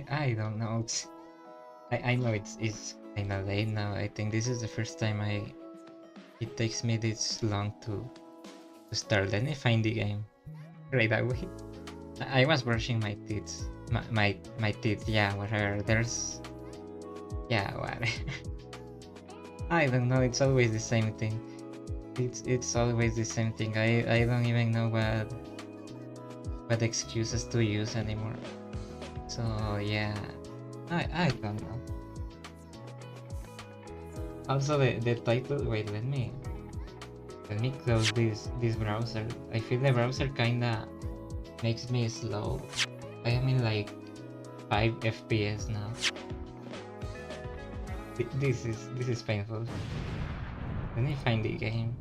I don't know. I know it's kind of late now. I think this is the first time it takes me this long to start. Let me find the game right away. I was brushing my teeth. My teeth. Yeah, whatever. There's what. I don't know. It's always the same thing. It's always the same thing. I don't even know what excuses to use anymore. So yeah, I don't know. Also the title. Wait, let me close this browser. I feel the browser kinda makes me slow. I am in like 5 FPS now. This is painful. Let me find the game.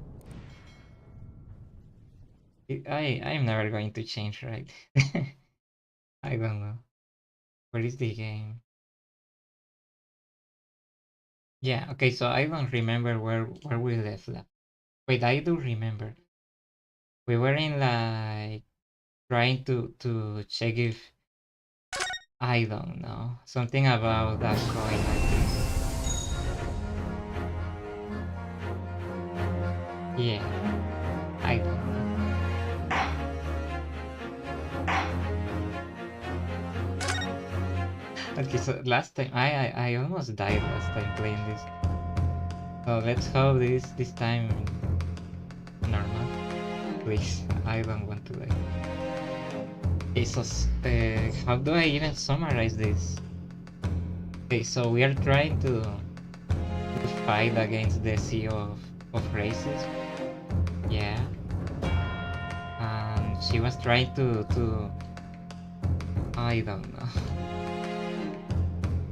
I'm never going to change, right? I don't know. Where is the game? Yeah, okay, so I don't remember where we left. Wait, I do remember. We were in like trying to check if I don't know. Something about that coin, I think. Yeah, I don't know. Okay, so last time I almost died last time playing this. So let's hope this time normal. Please, I don't want to die. Okay, so how do I even summarize this? Okay, so we are trying to fight against the CEO of races. Yeah. And she was trying to I don't know.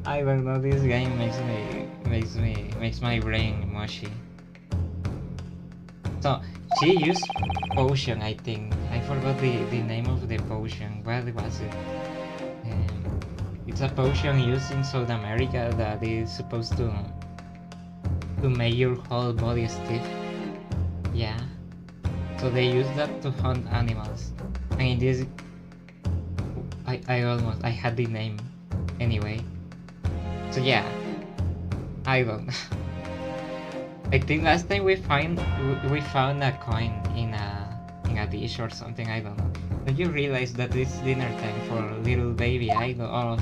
I don't know, this game makes my brain mushy. So she used potion, I think. I forgot the name of the potion. What was it? It's a potion used in South America that is supposed to make your whole body stiff. Yeah. So they use that to hunt animals. And in this, I had the name anyway. So yeah, I don't know. I think last time we found a coin in a dish or something. I don't know. Don't you realize that it's dinner time for little baby idol? Oh,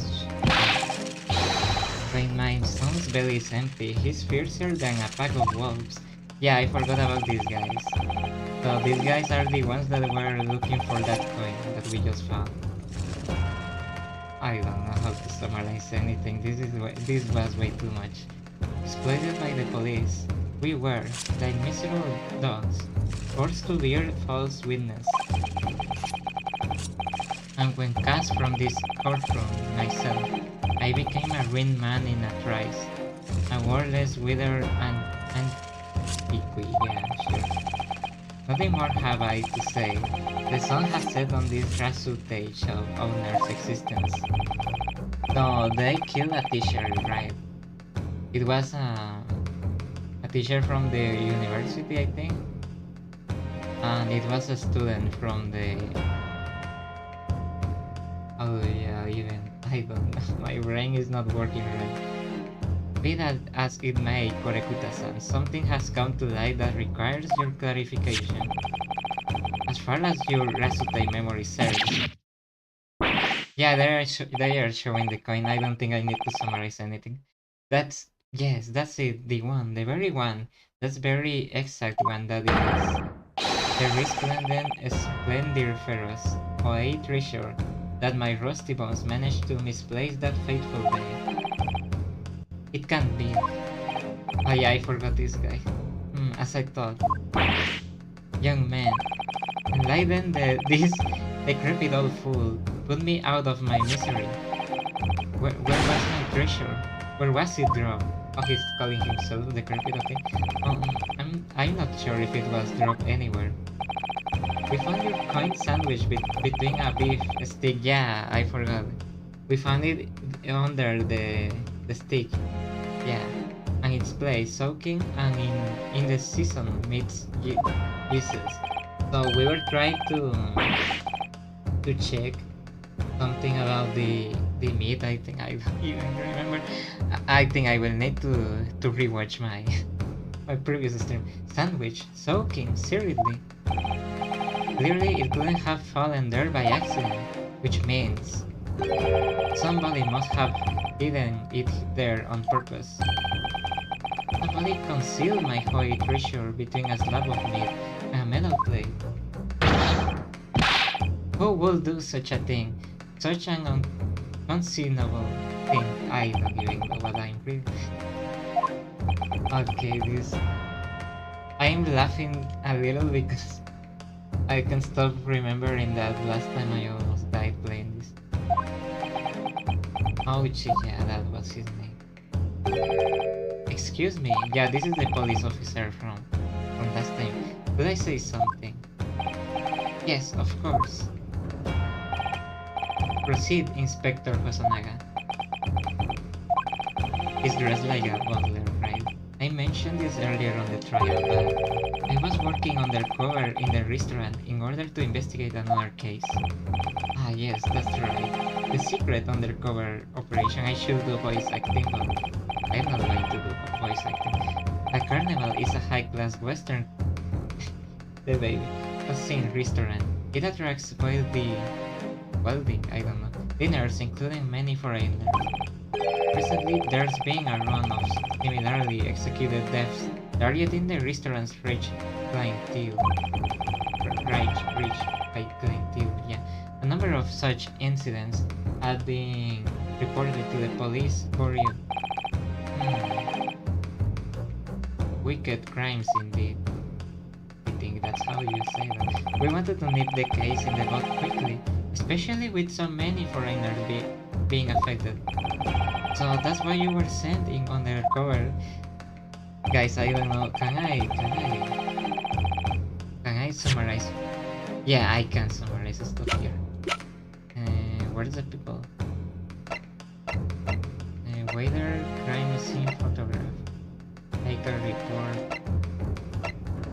when my son's belly is empty, he's fiercer than a pack of wolves. Yeah, I forgot about these guys. So these guys are the ones that were looking for that coin that we just found. I don't know how to summarize anything. This was way too much. Exploited by the police, we were, like miserable dogs, forced to bear false witness. And when cast from this courtroom myself, I became a ruined man in a trice, a wordless, withered, and equi. Yeah, sure. Nothing more have I to say. The sun has set on this footage of owner's existence. No, they killed a teacher, right? It was a teacher from the university, I think. And it was a student from the... Oh yeah, even... I don't know. My brain is not working right. Be that as it may, Korekuta-san, something has come to light that requires your clarification. As far as your Rasutei memory serves. Yeah, they are showing the coin. I don't think I need to summarize anything. Yes, that's it, the one, the very one. That's very exact one that is. The resplendent, splendiferous, Oei treasure that my rusty bones managed to misplace that fateful day. It can't be. Oh yeah, I forgot this guy. As I thought. Young man, enlighten this decrepit old fool. Put me out of my misery. Where was my treasure? Where was it dropped? Oh, he's calling himself decrepit, okay. I'm not sure if it was dropped anywhere. We found your coin sandwiched between a beef stick. Yeah, I forgot. We found it under the stick. Yeah, and it's placed soaking and in the season meats uses. So we were trying to check something about the the meat, I think I don't even remember. I think I will need to rewatch my my previous stream. Sandwich, soaking, seriously. Clearly it couldn't have fallen there by accident, which means somebody must have hidden it there on purpose. Somebody concealed my holy treasure between a slab of meat and a metal plate. Who would do such a thing? Such an unconceivable thing. I don't even know what I'm reading. Okay, this... I'm laughing a little because I can stop remembering that last time I almost died playing this. Oh, yeah, that was his name. Excuse me, yeah, this is the police officer from last time. Could I say something? Yes, of course. Proceed, Inspector Hosonaga. He's dressed like a butler, right? I mentioned this earlier on the trial, but I was working undercover in the restaurant in order to investigate another case. Ah yes, that's right. The secret undercover operation. I should do voice acting, but I'm not going to do voice acting. A carnival is a high-class western the baby, a scene restaurant. It attracts wealthy, I don't know, dinners including many foreigners. Recently, there's been a run of similarly executed deaths targeting the restaurant's rich clientele. Rich clientele, yeah. A number of such incidents have been reported to the police bureau. Wicked crimes indeed. I think that's how you say that. We wanted to nip the case in the bud quickly, especially with so many foreigners being affected. So that's why you were sent in undercover. Guys, I don't know, can I summarize? Yeah, I can summarize stuff here. Where's the people? Waiter, crime scene photograph. Take a report.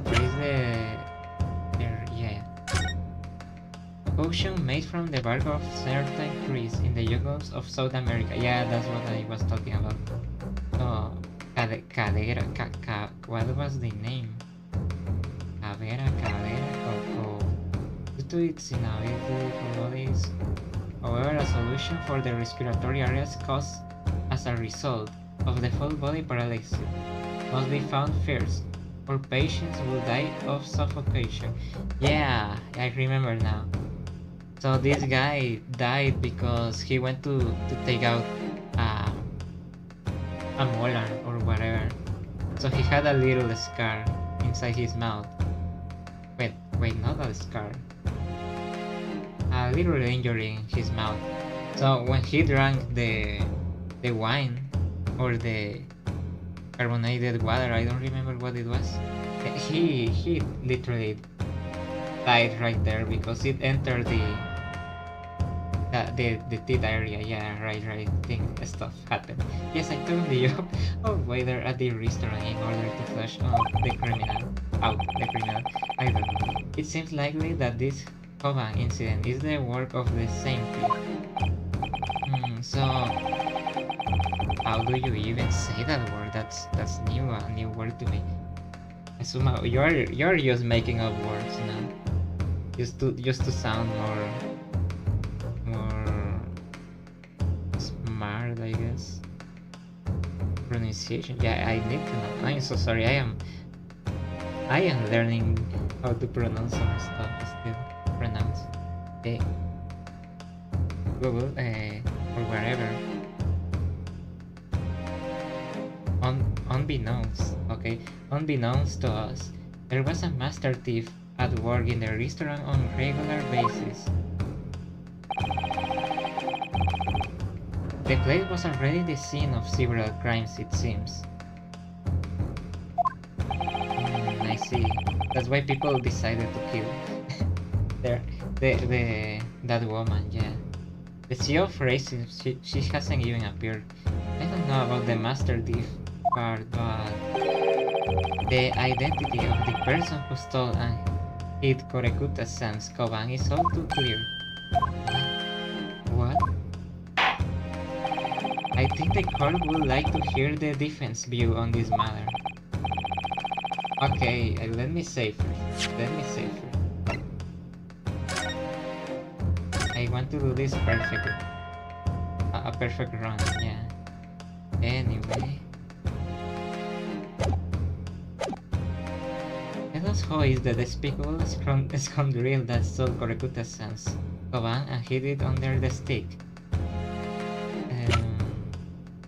Where is yeah. Potion made from the bark of certain trees in the jungles of South America. Yeah, that's what I was talking about. So, what was the name? Cadera, coco. Due to its inability for bodies. However, a solution for the respiratory areas caused as a result of the full body paralysis must be found first, or patients will die of suffocation. Yeah, I remember now. So this guy died because he went to take out a molar or whatever. So he had a little scar inside his mouth. Wait, not a scar. A little injury in his mouth. So when he drank the wine or the carbonated water, I don't remember what it was. He literally died right there because it entered the teeth area. Yeah, right. Thing stuff happened. Yes, I told the job of waiter at the restaurant in order to flush out the criminal. I don't know. It seems likely that this Ch1 incident is the work of the same thief. So how do you even say that word? That's new, a new word to me. Assume you're just making up words now, just to sound more smart, I guess. Pronunciation, yeah, I need to know. I'm so sorry. I am learning how to pronounce some stuff still. Okay. Google or wherever. Unbeknownst to us, there was a master thief at work in the restaurant on a regular basis. The place was already the scene of several crimes, it seems. I see. That's why people decided to kill that woman. Yeah. The CEO of racism, she hasn't even appeared. I don't know about the master thief part, but the identity of the person who stole and hid Korekuta-san's Ch1 is all too clear. What? I think the court would like to hear the defense view on this matter. Okay, let me say first. I want to do this perfectly. A perfect run, yeah. Anyway. Let us hope is the despicable scoundrel that stole Korekuta's Koban and hid it under the stick.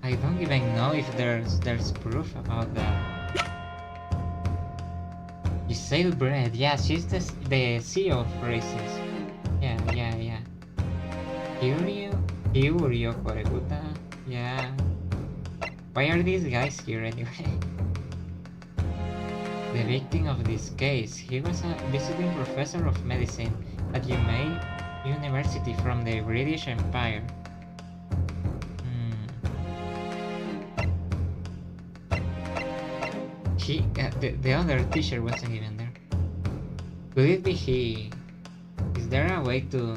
I don't even know if there's proof about that. Giselle Bread, yeah, she's the CEO of Races. Yeah. Kyuryo Korekuta, yeah. Why are these guys here anyway? The victim of this case, he was a visiting professor of medicine at Yumei University from the British Empire. The other teacher wasn't even there. Could it be he? Is there a way to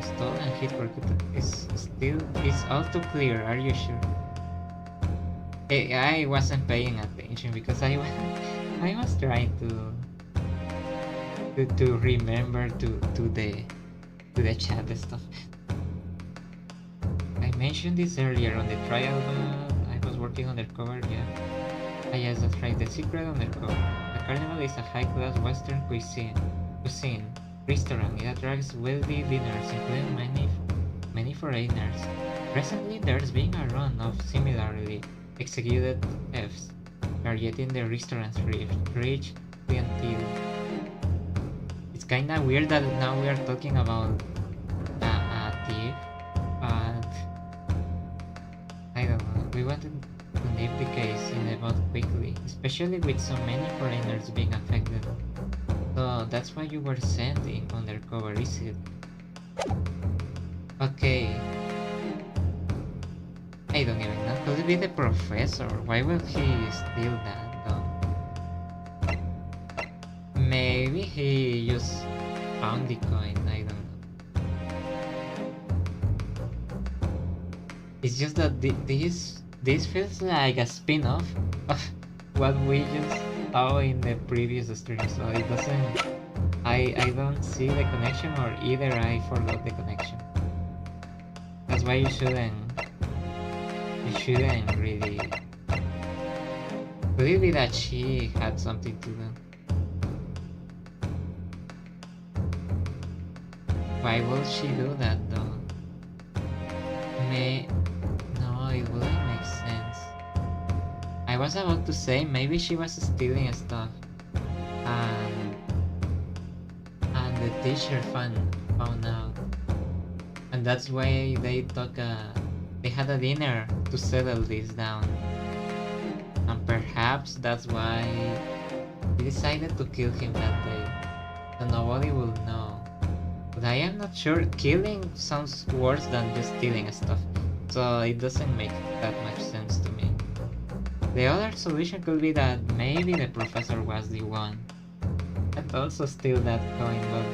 stall and hit Korekuta? It's all too clear. Are you sure? I wasn't paying attention because I was trying to remember to the chat stuff. I mentioned this earlier on the trial, but I was working undercover. Yeah, yes, that's right. The secret undercover. The carnival is a high-class Western cuisine restaurant. It attracts wealthy dinners, including many foreigners. Recently, there's been a run of similarly executed thefts, targeting the restaurant's rich clientele. It's kinda weird that now we are talking about a thief, but I don't know. We wanted to nip the case in the bud quickly, especially with so many foreigners being affected. So that's why you were sent in undercover, is it? Okay. I don't even know. Could it be the professor? Why would he steal that though? Maybe he just found the coin. I don't know. It's just that this feels like a spin-off of what we just saw in the previous stream. So it doesn't. I don't see the connection, or either I forgot the connection. That's why you shouldn't really. Could it be that she had something to do? Why would she do that though? No, it wouldn't make sense. I was about to say maybe she was stealing stuff, and the teacher found out, and that's why they had a dinner to settle this down, and perhaps that's why he decided to kill him that day, so nobody will know. But I am not sure. Killing sounds worse than just stealing stuff, so it doesn't make that much sense to me. The other solution could be that maybe the professor was the one and also steal that coin, but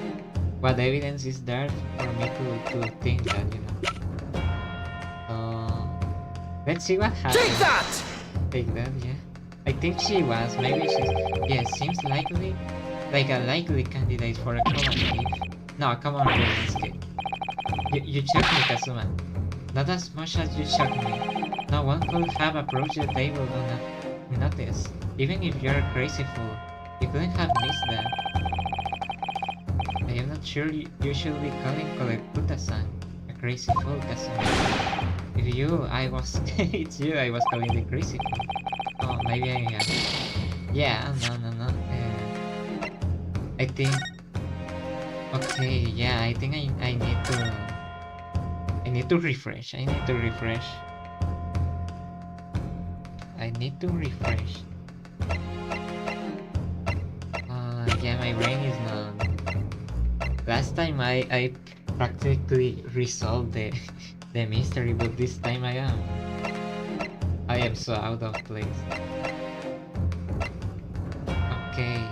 what evidence is there for me to think that, you know? Let's see what happens. Take that! Take that, yeah. I think she was. Maybe she's. Yeah, seems likely. Like a likely candidate for a common thief. No, a common escape. You shocked me, Kazuma. Not as much as you shocked me. No one could have approached the table unnoticed. Even if you're a crazy fool, you couldn't have missed that. I am not sure you should be calling Korekuta-san a crazy fool, Kazuma. It's you I was calling the crazy fool. Oh, maybe I am. Yeah, no. I think. Okay, yeah, I think I need to refresh. I need to refresh. Yeah, my brain is not. Last time I practically resolved the mystery, but this time I am so out of place. Okay,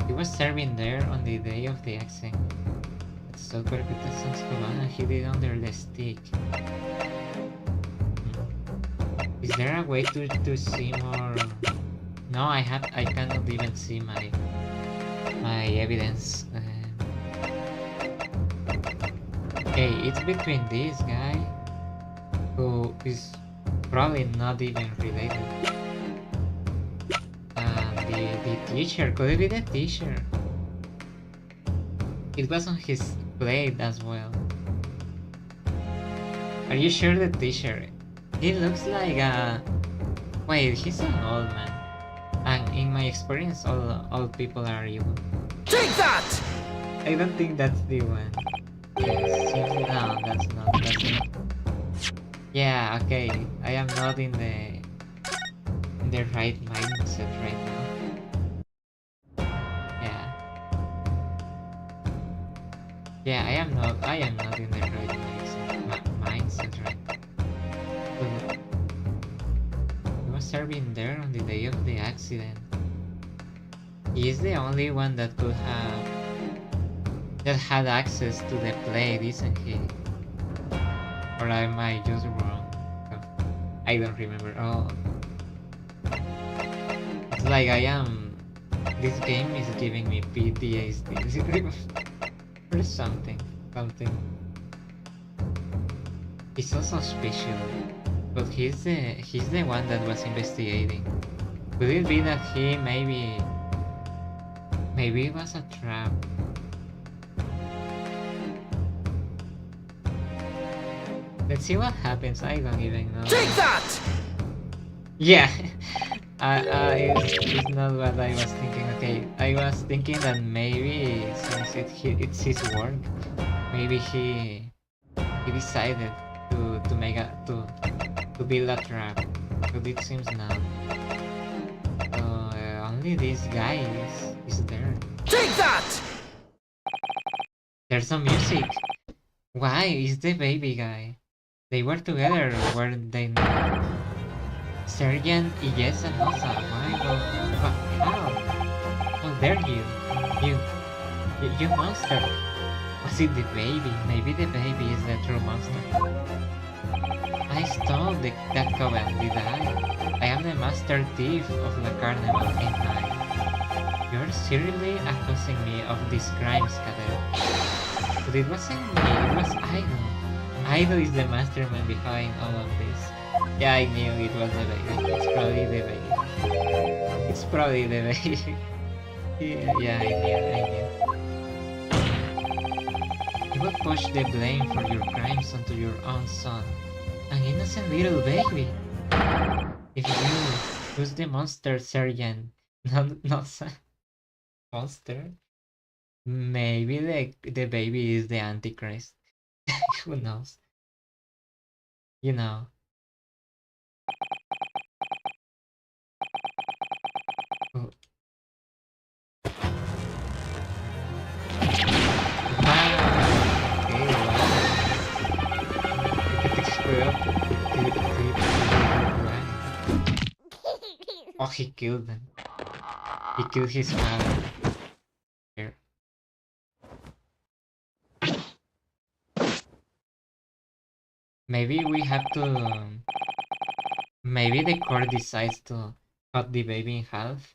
he was serving there on the day of the accident. Let's So Corcuta sounds Havana hid it under the stick. Is there a way to see more? No, I cannot even see my evidence. Okay, it's between this guy, who is probably not even related, and the teacher. Could it be the teacher? It was on his plate as well. Are you sure the teacher? He looks like a... Wait, he's an old man. And in my experience, all old people are evil. Take that! I don't think that's the one. Yes, no, that's not. Yeah, okay. I am not in the right mindset right now. Yeah, I am not in the right mindset right now. He was serving there on the day of the accident. He is the only one that had access to the plate, isn't he? Or am I just wrong? I don't remember. Oh, it's like this game is giving me PTSD or something. He's also special, but he's the one that was investigating. Could it be that he maybe it was a trap? Let's see what happens. I don't even know. Take that! Yeah, it's not what I was thinking. Okay, I was thinking that maybe since it's his work, maybe he decided to make to build a trap, but it seems not. So only this guy is there. Take that! There's some music. Why is the baby guy? They were together, weren't they not? Sergeant Iyes and Osa. Why? How? How dare you? You monster! Was it the baby? Maybe the baby is the true monster. I stole that coven, did I? I am the master thief of the carnival, ain't I? You're seriously accusing me of these crimes, Cadet. But it wasn't me, it was Aido. Aido is the mastermind behind all of this. Yeah, I knew it was the baby. It's probably the baby. It's probably the baby. Yeah, I knew. You would push the blame for your crimes onto your own son. An innocent little baby. If you... Who's the monster, Sergeant? Not monster? Maybe the baby is the Antichrist. Who knows? You know. Oh. Oh, he killed them. He killed his father. Here. Maybe we have to... Maybe the court decides to cut the baby in half.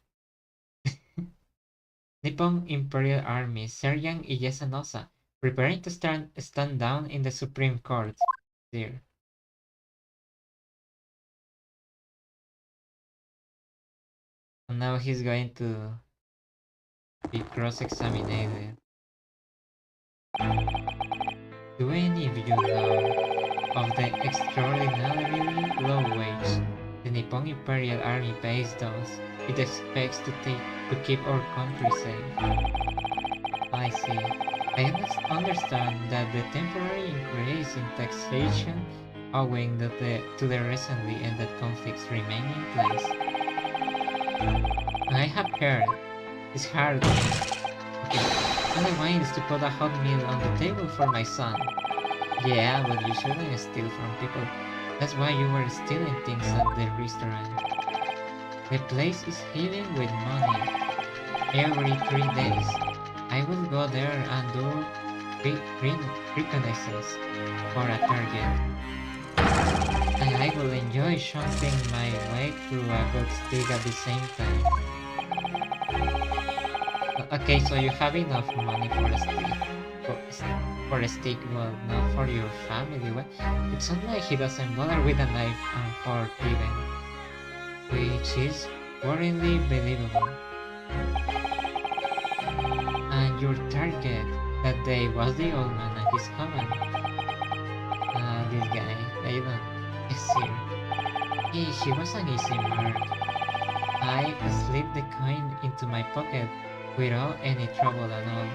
Nippon Imperial Army, Sergeant Iyes and Osa, preparing to stand down in the Supreme Court. There. And now he's going to be cross-examined. Do any of you know of the extraordinarily low wage the Nippon Imperial Army pays those it expects to keep our country safe? I see. I understand that the temporary increase in taxation owing to the recently ended conflicts remain in place. I have heard. It's hard. Okay. All I want is to put a hot meal on the table for my son. Yeah, but you shouldn't steal from people. That's why you were stealing things at the restaurant. The place is heaving with money. Every 3 days, I will go there and do reconnaissance for a target, and I will enjoy jumping my way through a good stick at the same time. Okay, so you have enough money for a stick. For a stick, well, not for your family. Well, it sounds like he doesn't bother with a knife and fork even, which is worryingly believable. And your target that day was the old man and his common. This guy, I don't see. He was an easy mark. I slipped the coin into my pocket without any trouble at all.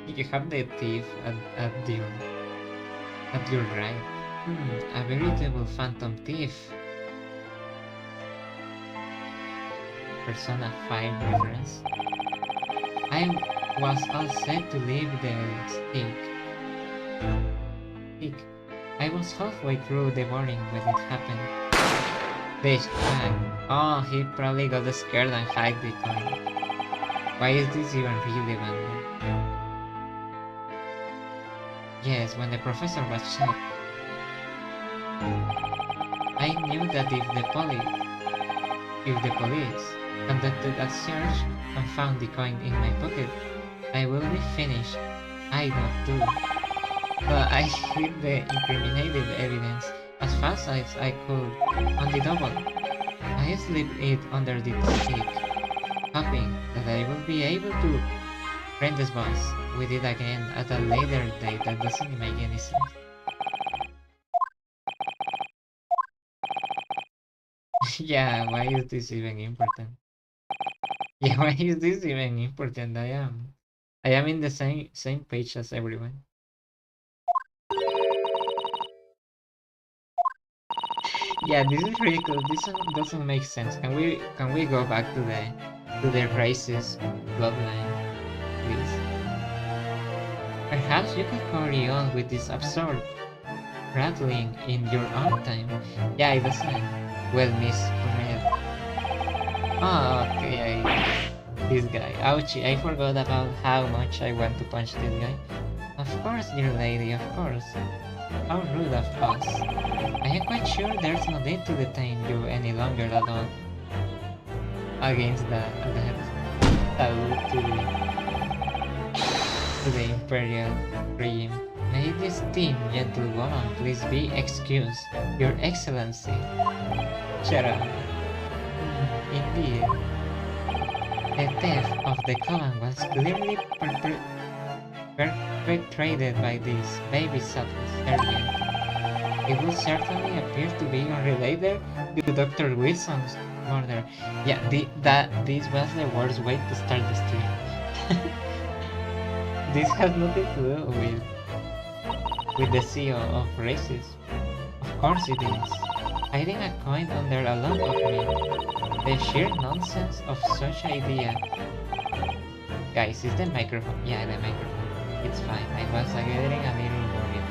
You have the thief at your right. A veritable phantom thief. Persona 5 reference. I was all set to leave the stick. I was halfway through the boarding when it happened. This guy. Oh, he probably got scared and hid the coin. Why is this even relevant? Yes, when the professor was shot. I knew that if the police conducted a search and found the coin in my pocket, I will be finished. I know too. But I hid the incriminating evidence as fast as I could on the double. I slipped it under the stick, hoping that I will be able to friend this boss with it again at a later date. That doesn't make any sense. Yeah, why is this even important? Yeah, why is this even important? I am in the same page as everyone. Yeah, this is really cool. This doesn't make sense. Can we go back to the racist bloodline, please? Perhaps you could carry on with this absurd rattling in your own time. Yeah, it doesn't. Well, Miss Red. Oh, okay. This guy. Ouchie, I forgot about how much I want to punch this guy. Of course, dear lady, of course. How rude of us. I am quite sure there's no need to detain you any longer at all. Against that to the Imperial regime. May this team, gentlewoman, please be excused. Your Excellency. Shut up. Indeed. The theft of the coin was clearly perpetrated by this baby sergeant. It would certainly appear to be unrelated to Dr. Wilson's murder. Yeah, this was the worst way to start the stream. This has nothing to do with the CEO of races. Of course it is. Hiding a coin under a lump of meat. The sheer nonsense of such idea. Guys, is the microphone? Yeah, the microphone. It's fine. I was getting a little worried.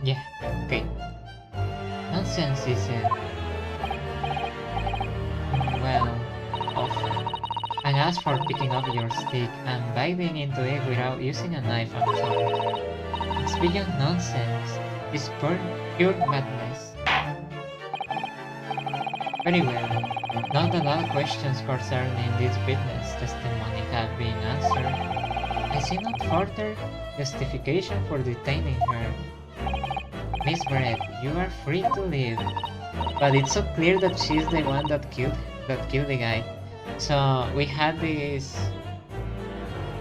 Yeah, okay. Nonsense is it? Well, awful. And as for picking up your stick and biting into it without using a knife and fork, it's beyond nonsense. It's pure madness. Very well. Not a lot of questions concerning this witness testimony have been answered. I see no further justification for detaining her. Miss Brett, you are free to leave. But it's so clear that she's the one that killed the guy. So we had this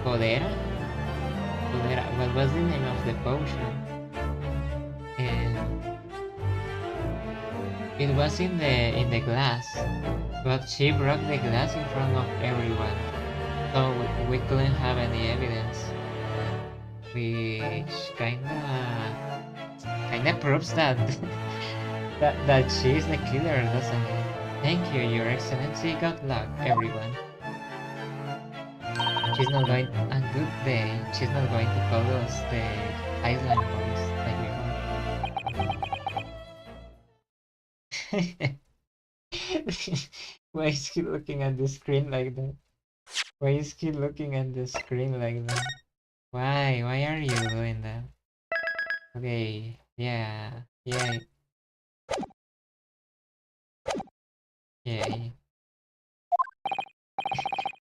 Codera? What was the name of the potion? It was in the glass, but she broke the glass in front of everyone, so we couldn't have any evidence, which kinda proves that that she is the killer, doesn't it? Thank you, Your Excellency. Good luck, everyone. She's not going a good day. She's not going to call us the Island Boys like before. Why is he looking at the screen like that? Why is he looking at the screen like that? Why? Why are you doing that? Okay, yeah, yeah, yeah.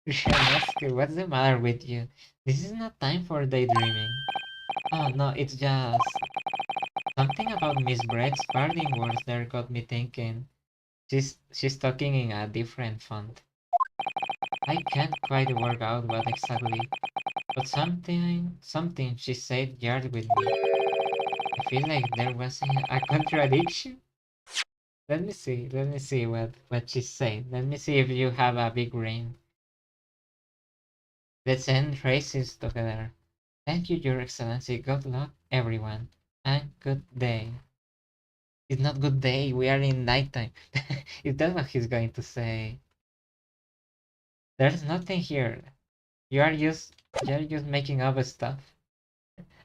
Shanaski, what's the matter with you? This is not time for daydreaming. Oh no, it's just something about Miss Brett's parting words there got me thinking. She's talking in a different font. I can't quite work out what exactly, but something she said jarred with me. I feel like there was a contradiction. Let me see what she said. Let me see if you have a big brain. Let's end races together. Thank you, Your Excellency. Good luck, everyone. And good day. It's not good day. We are in nighttime. If that's what he's going to say. There's nothing here. You're just making up stuff.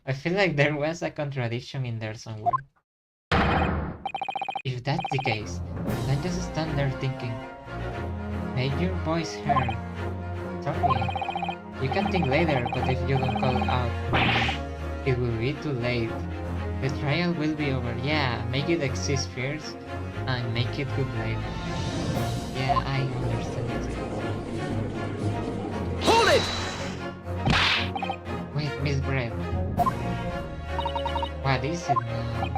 I feel like there was a contradiction in there somewhere. If that's the case, then just stand there thinking. Make your voice heard. Sorry. You can think later, but if you don't call out, it will be too late. The trial will be over. Yeah, make it exist first and make it good later. Yeah, I understand it. Hold it! Wait, Miss Brett. What is it now?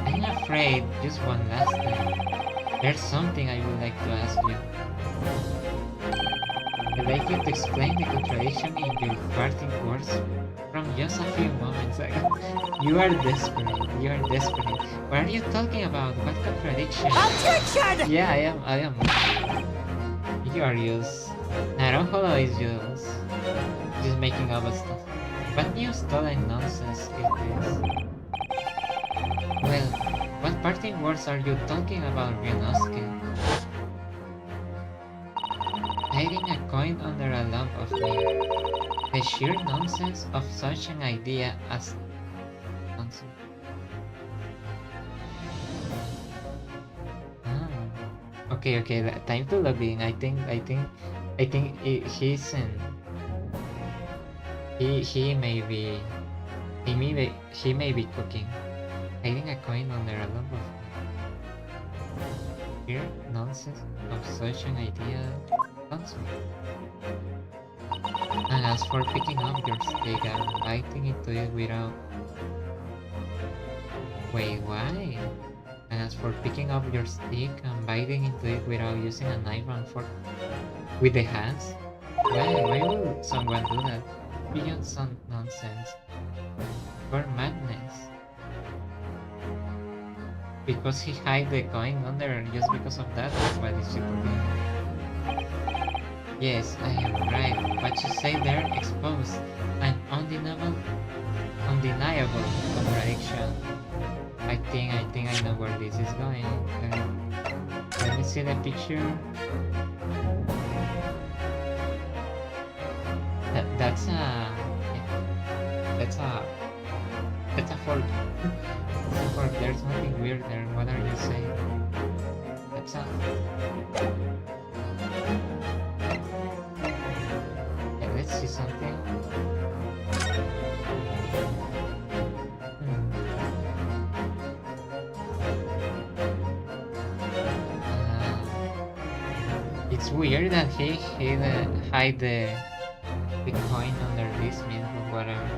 I'm afraid just one last time. There's something I would like to ask you. I'd like you to explain the contradiction in your parting words from just a few moments ago. You are desperate. You are desperate. What are you talking about? What contradiction? Objection! Yeah, I am. You are used. Naranjolo is just making up stuff. What new stolen nonsense is this? Well, what parting words are you talking about, Ryunosuke? Hiding a coin under a lump of meat. The sheer nonsense of such an idea as nonsense. Ah. Okay, time to log in. I think he's in. He may be cooking. Hiding a coin under a lump of meat. Sheer nonsense of such an idea. Nonsense. And as for picking up your stick and biting into it without... Wait, why? And as for picking up your stick and biting into it without using a knife and fork with the hands? Why would someone do that? Beyond some nonsense. Or madness. Because he hid the coin under just because of that, that's why it's super good. Yes, I am right. What you say there exposed an undeniable contradiction. I think I know where this is going. Let me see the picture. That's a fork. That's a fork. There's nothing weird there. What are you saying? That's a... Yeah, let's see something. It's weird that he hide the coin under this meat or whatever.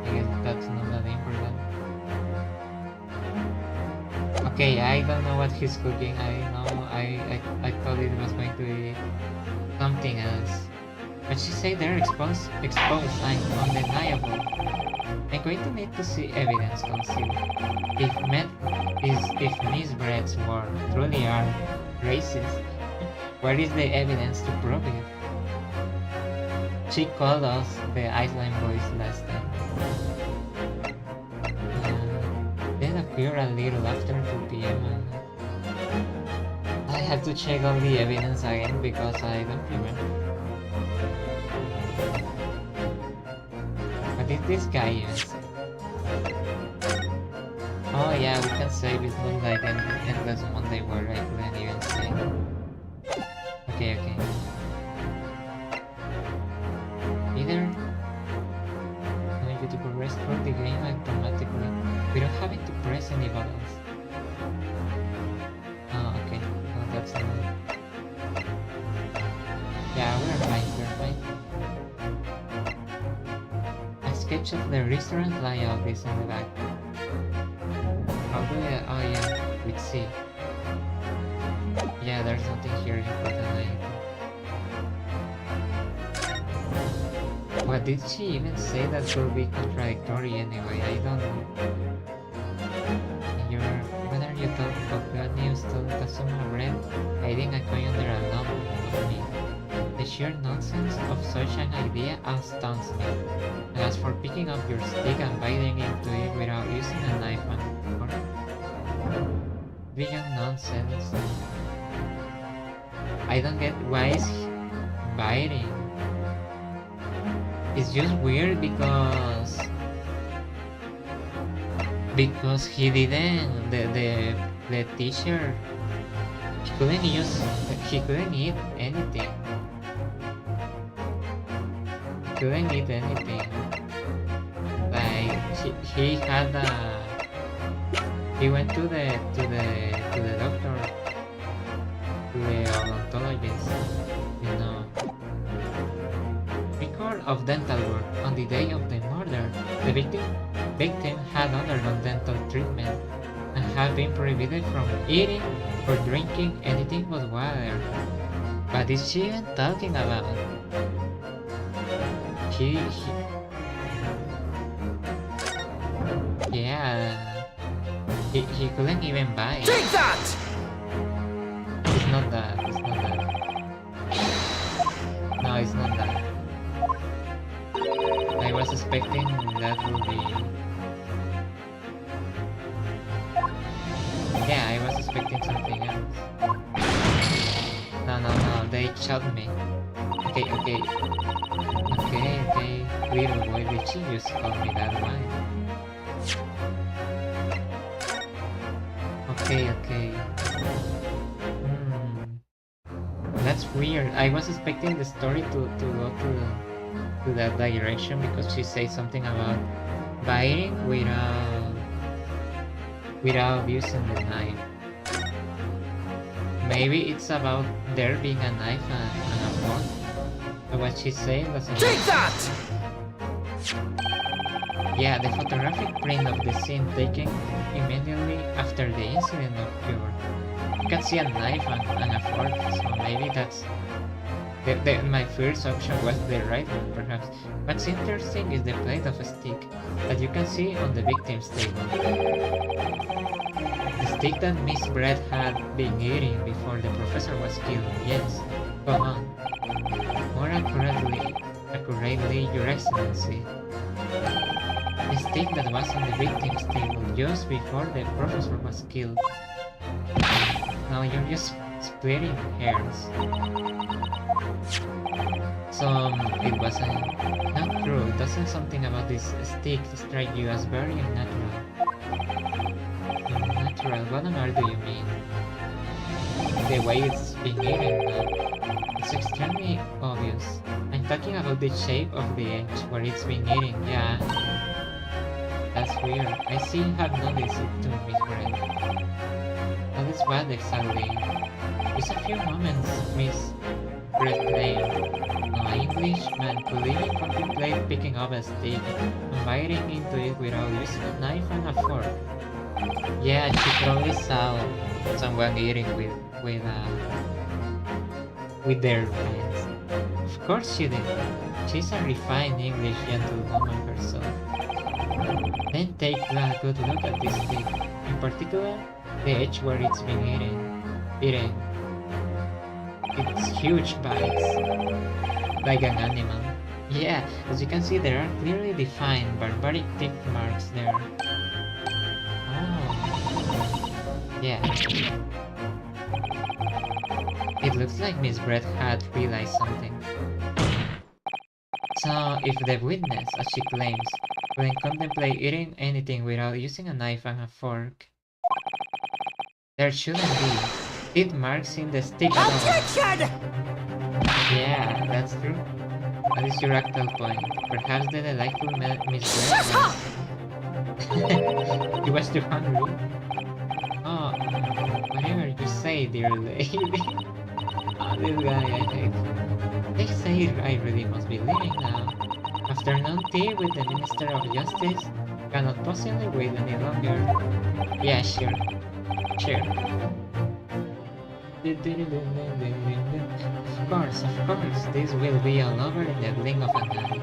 I guess that's not that important. Okay, I don't know what he's cooking. I thought it was going to be something else. But she said they're exposed and undeniable. I'm going to need to see evidence concealed. If Miss Brett's words truly are racist, where is the evidence to prove it? She called us the Iceland Boys last time. Then appear a little after 2 p.m. I have to check all the evidence again because I don't remember. What did this guy even say? Oh yeah, we can save his Moonlight and Endless Monday where I couldn't even say. much of the restaurant layout is in the back. How do I... oh yeah, with C. Yeah, there's nothing here important. What did she even say that could be contradictory anyway? I don't know. Whether you talk of God news to the customer bread, hiding a coin under a lump of meat. The sheer nonsense of such an idea astounds me. And as for picking up your stick and biting into it without using a knife and fork, beyond nonsense. I don't get why is he biting. It's just weird because he didn't the teacher he couldn't eat anything. He couldn't eat anything. Like he had he went to the doctor, to the odontologist, you know. Record of dental work. On the day of the murder, the victim had undergone dental treatment and had been prohibited from eating or drinking anything but water. What is she even talking about? He couldn't even buy. Take that! It's not that. No, it's not that. I was expecting that would be... yeah, I was expecting something else. No, they shot me. Okay. Little boy, did she just call me that way? Okay. That's weird. I was expecting the story to go to that direction because she says something about biting without using the knife. Maybe it's about there being a knife and a fork. But what she's saying doesn't make sense. Take that! Yeah, the photographic print of the scene taken immediately after the incident occurred. You can see a knife and a fork, so maybe that's... my first option was the right one, perhaps. What's interesting is the plate of a stick that you can see on the victim's table. The stick that Miss Brett had been eating before the professor was killed. Yes, go on. More accurately, Your Excellency. The stick that was on the victim's table just before the professor was killed. Now you're just splitting hairs. So it wasn't not true. Doesn't something about this stick strike you as very unnatural? Unnatural? What on earth do you mean? The way it's been eaten now. It's extremely obvious. I'm talking about the shape of the edge where it's been eating, yeah. That's weird. I see you have noticed it too, Miss Brett. That is what exactly. Just a few moments, Miss Brett claimed. No Englishman could even contemplate picking up a stick and biting into it without using a knife and a fork. Yeah, she probably saw someone eating with their hands. Of course she did. She's a refined English gentlewoman herself. Then take a good look at this stick. In particular, the edge where it's been eaten. It's huge bites. Like an animal. Yeah, as you can see, there are clearly defined barbaric teeth marks there. Oh. Yeah. It looks like Miss Brett had realized something. So, if the witness, as she claims, couldn't contemplate eating anything without using a knife and a fork, there shouldn't be teeth marks in the stick at all. Objection! Yeah, that's true. That is your actual point. Perhaps the delightful Miss Shut Brett up! you was too hungry. Oh, whatever you say, dear lady. Oh, this guy, I hate. They say I really must be leaving now. A Afternoon tea with the Minister of Justice cannot possibly wait any longer. Yeah, sure. Sure. Of course, this will be all over in the blink of an eye.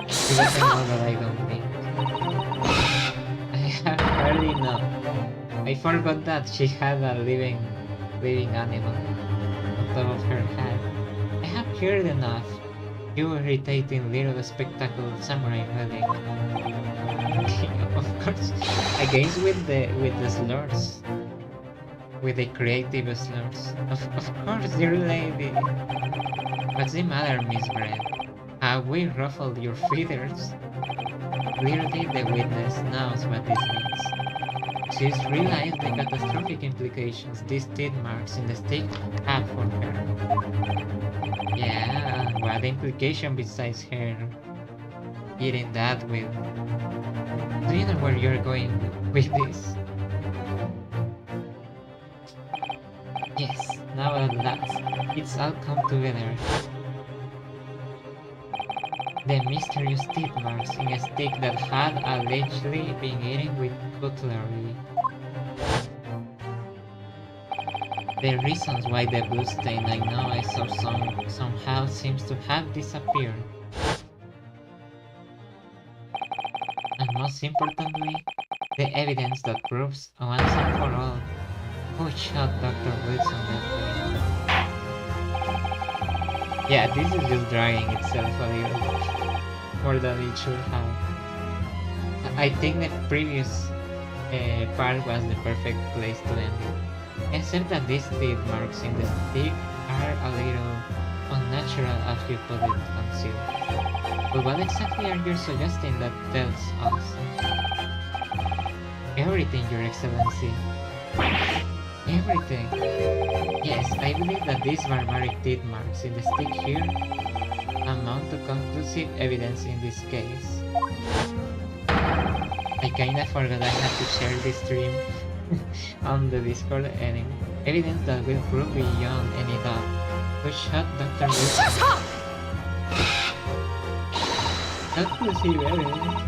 She doesn't know that I don't think. I hardly know. I forgot that she had a living animal on top of her head. I have heard enough. You irritating little spectacle samurai relic. Of course, against with the slurs. With the creative slurs. Of course, dear lady. What's the matter, Miss Brent? Have we ruffled your feathers? Clearly the witness knows what this means. She's realized the catastrophic implications these teeth marks in the stick have for her. Yeah, what implication besides her eating that with? Do you know where you're going with this? Yes, now at last, it's all come together. The mysterious teeth marks in a stick that had allegedly been eaten with cutlery. The reasons why the blue stain I know I saw somehow seems to have disappeared. And most importantly, the evidence that proves once and for all who shot Dr. Wilson that way. Yeah, this is just dragging itself a little more than it should have. I think the previous part was the perfect place to end it. Except that these teeth marks in the stick are a little unnatural as you put it, Conceal. But what exactly are you suggesting that tells us? Everything, Your Excellency. Everything. Yes, I believe that these barbaric teeth marks in the stick here amount to conclusive evidence in this case. I kinda forgot I had to share this stream on the Discord and evidence that will prove beyond any doubt who shot Dr. Wilson. Shut up! Conclusive evidence.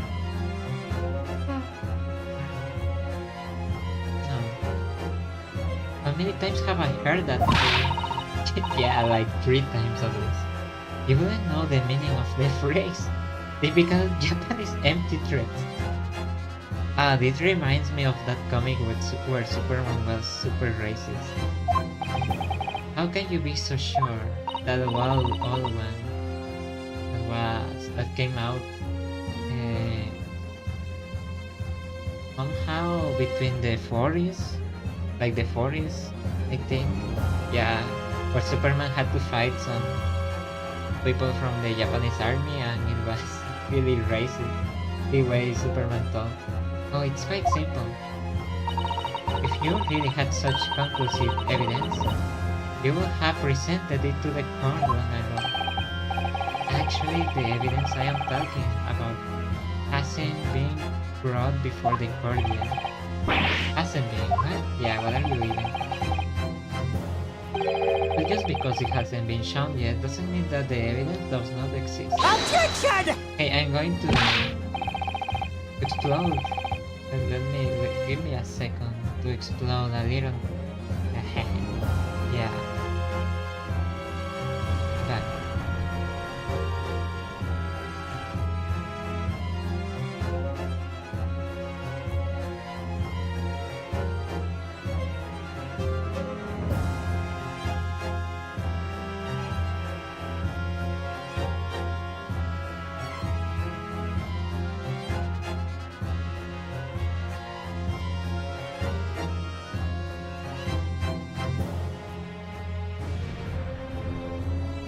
No. How many times have I heard that? Yeah, like 3 times at least. You wouldn't know the meaning of the phrase. Typical Japanese empty threats. This reminds me of that comic where Superman was super racist. How can you be so sure that the old one that came out somehow between the 40s? Like the 40s, I think. Yeah, where Superman had to fight some people from the Japanese army and it was really racist the way Superman talked. Oh, it's quite simple. If you really had such conclusive evidence, you would have presented it to the court long ago. Actually, the evidence I am talking about hasn't been brought before the court yet. Hasn't been? What? Yeah, what are you reading? But just because it hasn't been shown yet doesn't mean that the evidence does not exist. Objection! Hey, I'm going to explode. Give me a second to explode a little. Yeah. Back.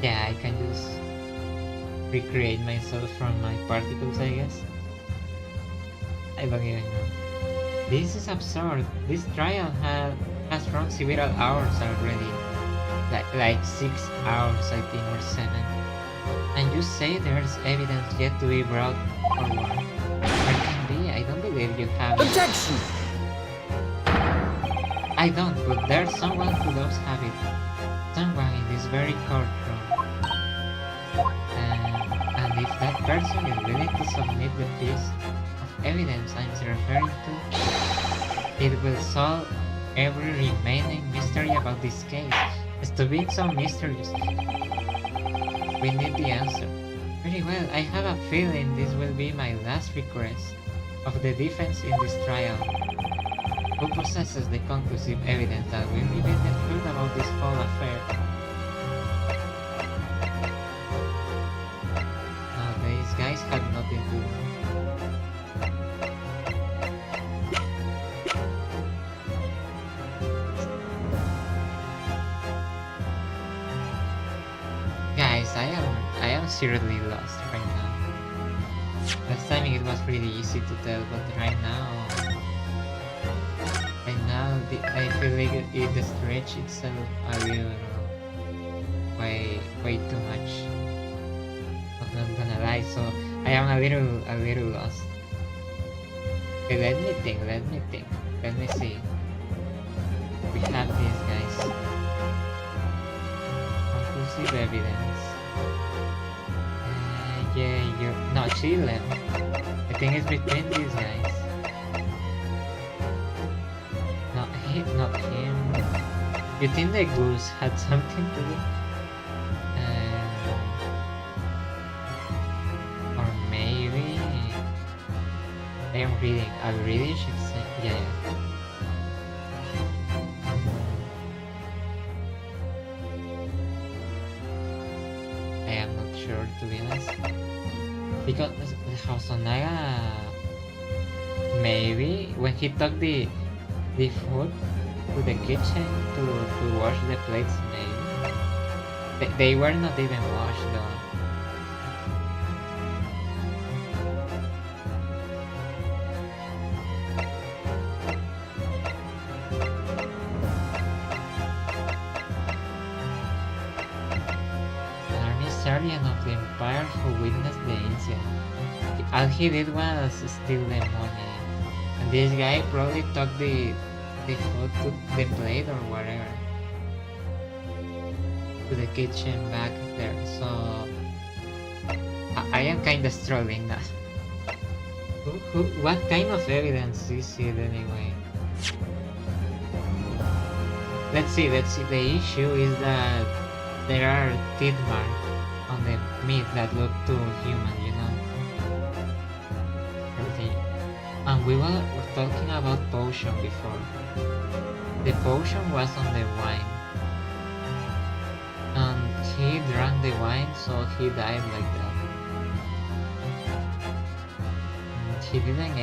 Yeah, I can just recreate myself from my particles, I guess. I don't even know. This is absurd. This trial has run several hours already. Like 6 hours, I think, or 7. And you say there's evidence yet to be brought forward. There can be. I don't believe you have it. Objection! I don't, but there's someone who does have it. Someone in this very courtroom. And if that person is willing to submit the piece of evidence I'm referring to, it will solve every remaining mystery about this case. Stop being so mysterious. We need the answer. Very well, I have a feeling this will be my last request of the defense in this trial. Who possesses the conclusive evidence that will reveal the truth about this whole affair? No, these guys had nothing to do. Guys, I am seriously lost right now. Last time it was pretty easy to tell, but right now I feel like it stretched itself a little, way too much. I'm not gonna lie, so I am a little lost. Okay, let me think. Let me see. We have these guys. Conclusive evidence. No, Ch1. I think it's between these guys. Not him. You think the goose had something to do? Or maybe I really should say, yeah. I am not sure, to be honest, because Hosonaga, maybe when he took the food to the kitchen to wash the plates, maybe they were not even washed though. An army sergeant of the Empire who witnessed the incident. All he did was steal the money, and this guy probably took the food to the plate or whatever, to the kitchen back there. So I am kinda struggling now. What kind of evidence is it anyway? Let's see. The issue is that there are teeth marks on the meat that look too human, you know. And we were talking about potion before. The potion was on the wine, and he drank the wine, so he died like that. And he didn't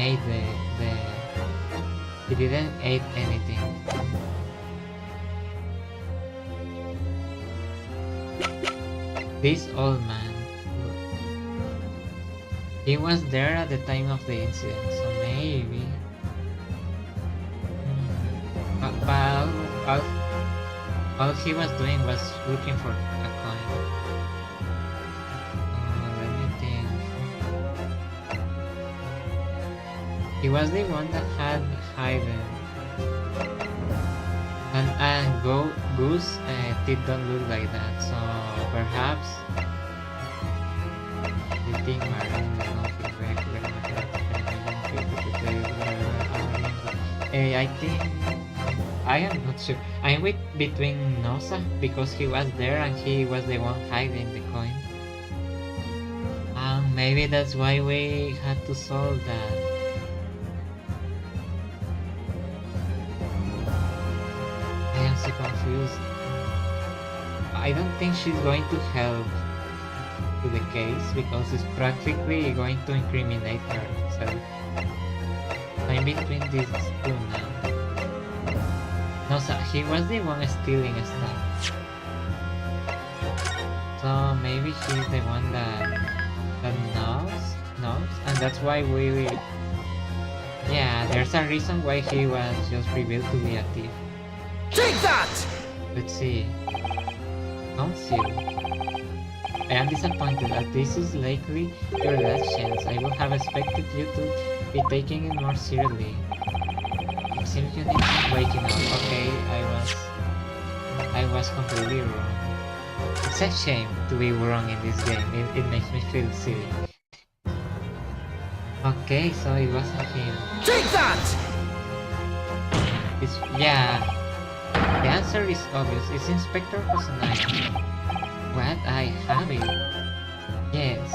eat anything. This old man, he was there at the time of the incident, so maybe. But all he was doing was looking for a coin. Let me think. He was the one that had hidden. And Goose did not look like that, so perhaps the thing I think I am not sure. I'm between Nosa because he was there and he was the one hiding the coin. Maybe that's why we had to solve that. I am so confused. I don't think she's going to help to the case because it's practically going to incriminate herself. I'm between these two now. No, so he was the one stealing stuff. So maybe he's the one that knows, and that's why we. Yeah, there's a reason why he was just revealed to be a thief. Take that! Let's see. Council. I am disappointed that this is likely your last chance. I would have expected you to be taking it more seriously. It seems you need some waking up. Okay, I was completely wrong. It's a shame to be wrong in this game. It makes me feel silly. Okay, so it wasn't him. Take that! Yeah. The answer is obvious. It's Inspector Hosanaya. What? I have it. Yes.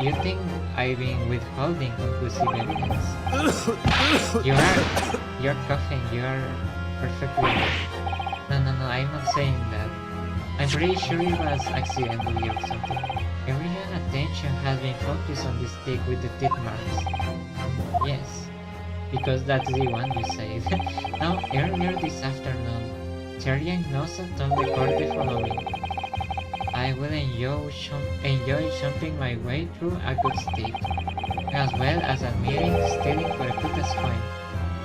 You think I've been withholding conclusive evidence? You're coughing. You're perfectly. No, I'm not saying that. I'm pretty sure it was accidentally or something. Everyone's attention has been focused on the stick with the teeth marks. Yes, because that's the one you said. Now, earlier this afternoon, Sergeant Nosa told the court the following. I will enjoy jumping my way through a good stick, as well as admitting stealing Korekuta's coin.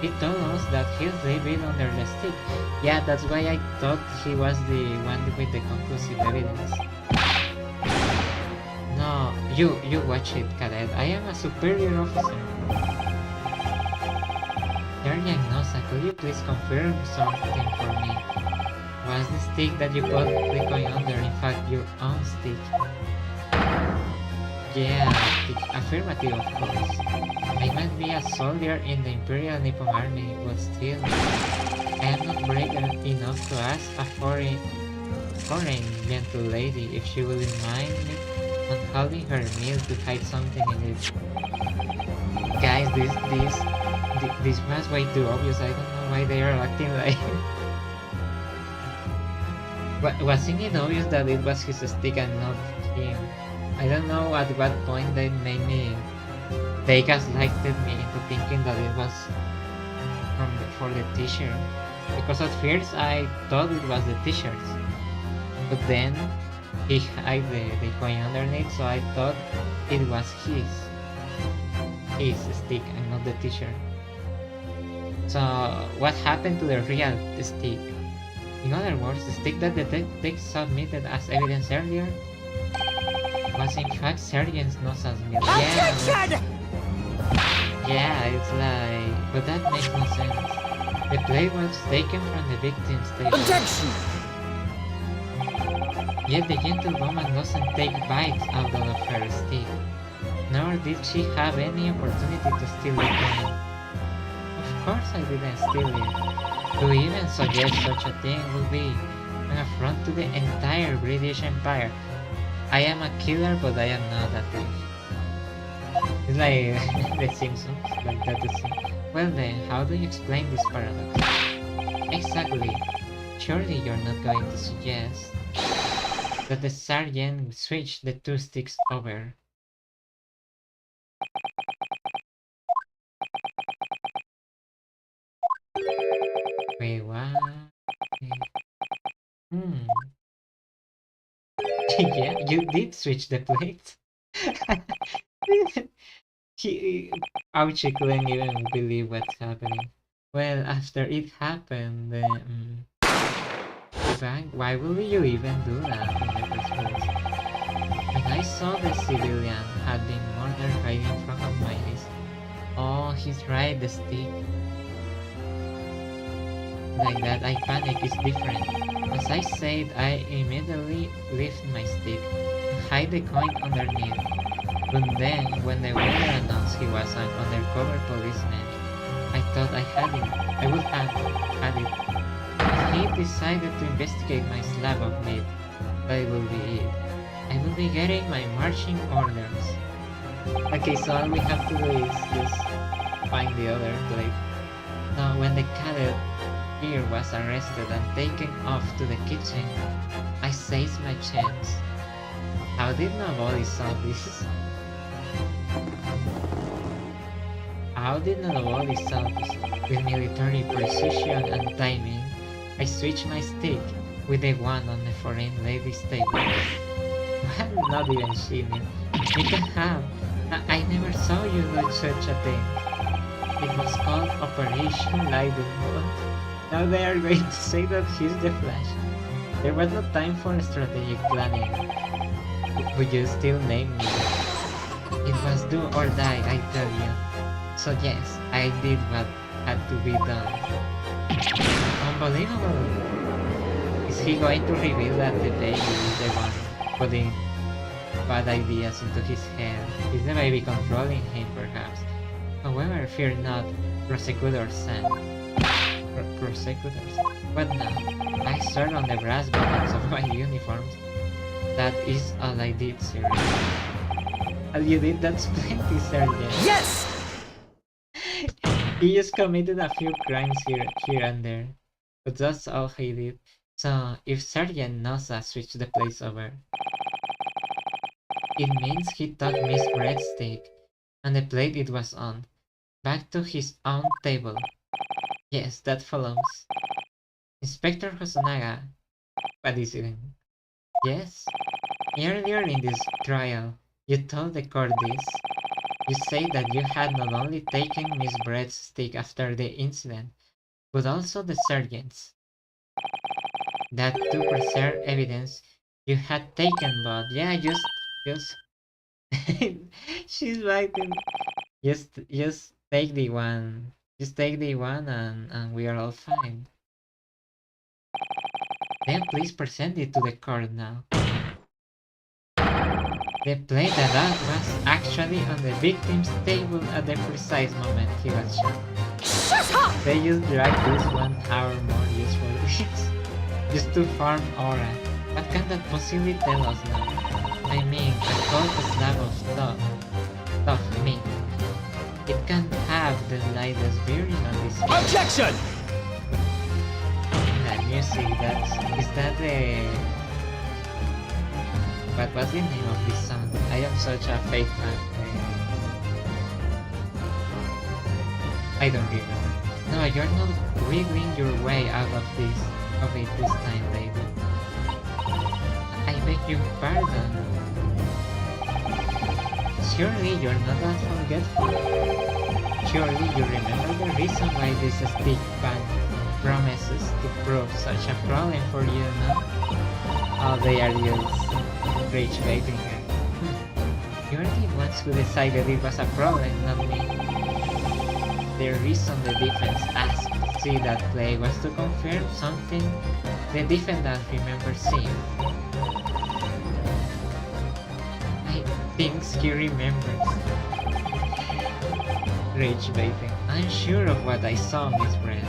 He told us that he'll leave it under the stick. Yeah, that's why I thought he was the one with the conclusive evidence. No, you watch it, Cadet. I am a superior officer. Sergeant Nosa, could you please confirm something for me? Was the stick that you put the coin under in fact your own stick? Yeah, affirmative, of course. I might be a soldier in the Imperial Nippon Army, but still, I am not brave enough to ask a foreign gentle lady if she will mind me on holding her meal to hide something in it. Guys, this was way too obvious. I don't know why they are acting like. Wasn't it obvious that it was his stick and not him? I don't know at what point they gaslighted me into thinking that it was for the t-shirt. Because at first I thought it was the t-shirts. But then he hid the coin underneath, so I thought it was his stick and not the t-shirt. So what happened to the real stick? In other words, the stick that the detective submitted as evidence earlier was in fact Sergeant Nosa's meal. Yeah, it's like... But that makes no sense. The plate was taken from the victim's table. Objection! Yet the gentlewoman doesn't take bites out of her stick. Nor did she have any opportunity to steal the coin. Of course I didn't steal it. To even suggest such a thing would be an affront to the entire British Empire. I am a killer, but I am not a thief. It's like The Simpsons, like that is. Well then, how do you explain this paradox? Exactly. Surely you're not going to suggest that the sergeant switched the two sticks over. Wait, what? Yeah, you did switch the plates. Ouchie couldn't even believe what's happening. Well, after it happened, why would you even do that in the first place? When I saw the civilian had been murdered right in front of my eyes. Oh, he's right, the stick. Like that, I panic is different. As I said, I immediately lift my stick and hide the coin underneath. But then, when the waiter announced he was an undercover policeman, I thought I had it. I would have had it. If he decided to investigate my slab of meat, that will be it. I will be getting my marching orders. Okay, so all we have to do is just find the other plate. Now, when the cadet here was arrested and taken off to the kitchen, I seized my chance. How did nobody saw this? How did nobody saw this? With military precision and timing, I switched my stick with the one on the foreign lady's table. Well, not even she knew. You can have. I never saw you do such a thing. It was called Operation Lightning. Now they are going to say that he's the Flash. There was no time for strategic planning. Would you still name me? It was do or die, I tell you. So yes, I did what had to be done. Unbelievable! Is he going to reveal that the baby is the one putting bad ideas into his head? Is the baby controlling him, perhaps? However, fear not, prosecutor-san. Prosecutors? What now? I stared on the brass buttons of my uniforms. That is all I did, sir. All you did, that's plenty, Sergeant. Yes! He just committed a few crimes here and there. But that's all he did. So, if Sergeant Nosa switched the place over, it means he took Miss Breadstick and the plate it was on back to his own table. Yes, that follows. Inspector Hosonaga, what is it? Yes? Earlier in this trial, you told the court this. You say that you had not only taken Miss Breadstick after the incident, but also the sergeants. That to preserve evidence you had taken, but yeah, just she's biting. Just take the one. Just take the one and we are all fine. Then please present it to the court now. The plate that was actually on the victim's table at the precise moment he was shot. Shut up! They just dragged this 1 hour more useful weeks just to farm aura. What can that possibly tell us now? I mean, a cold slab of tough meat. It can't have the lightest bearing on this case. Objection! That music, is that the... What's the name of this song? I am such a fake fan. I don't remember. No, you're not wriggling your way out of it this time, lady. I beg your pardon. Surely you're not that forgetful. Surely you remember the reason why this stick bank promises to prove such a problem for you, no? Oh, they are just rage baiting her. You're the ones who decided it was a problem, not me. The reason the defense asked to see that play was to confirm something the defendant remembers seeing. I think he remembers. Rage baiting. I'm sure of what I saw, Miss Brand.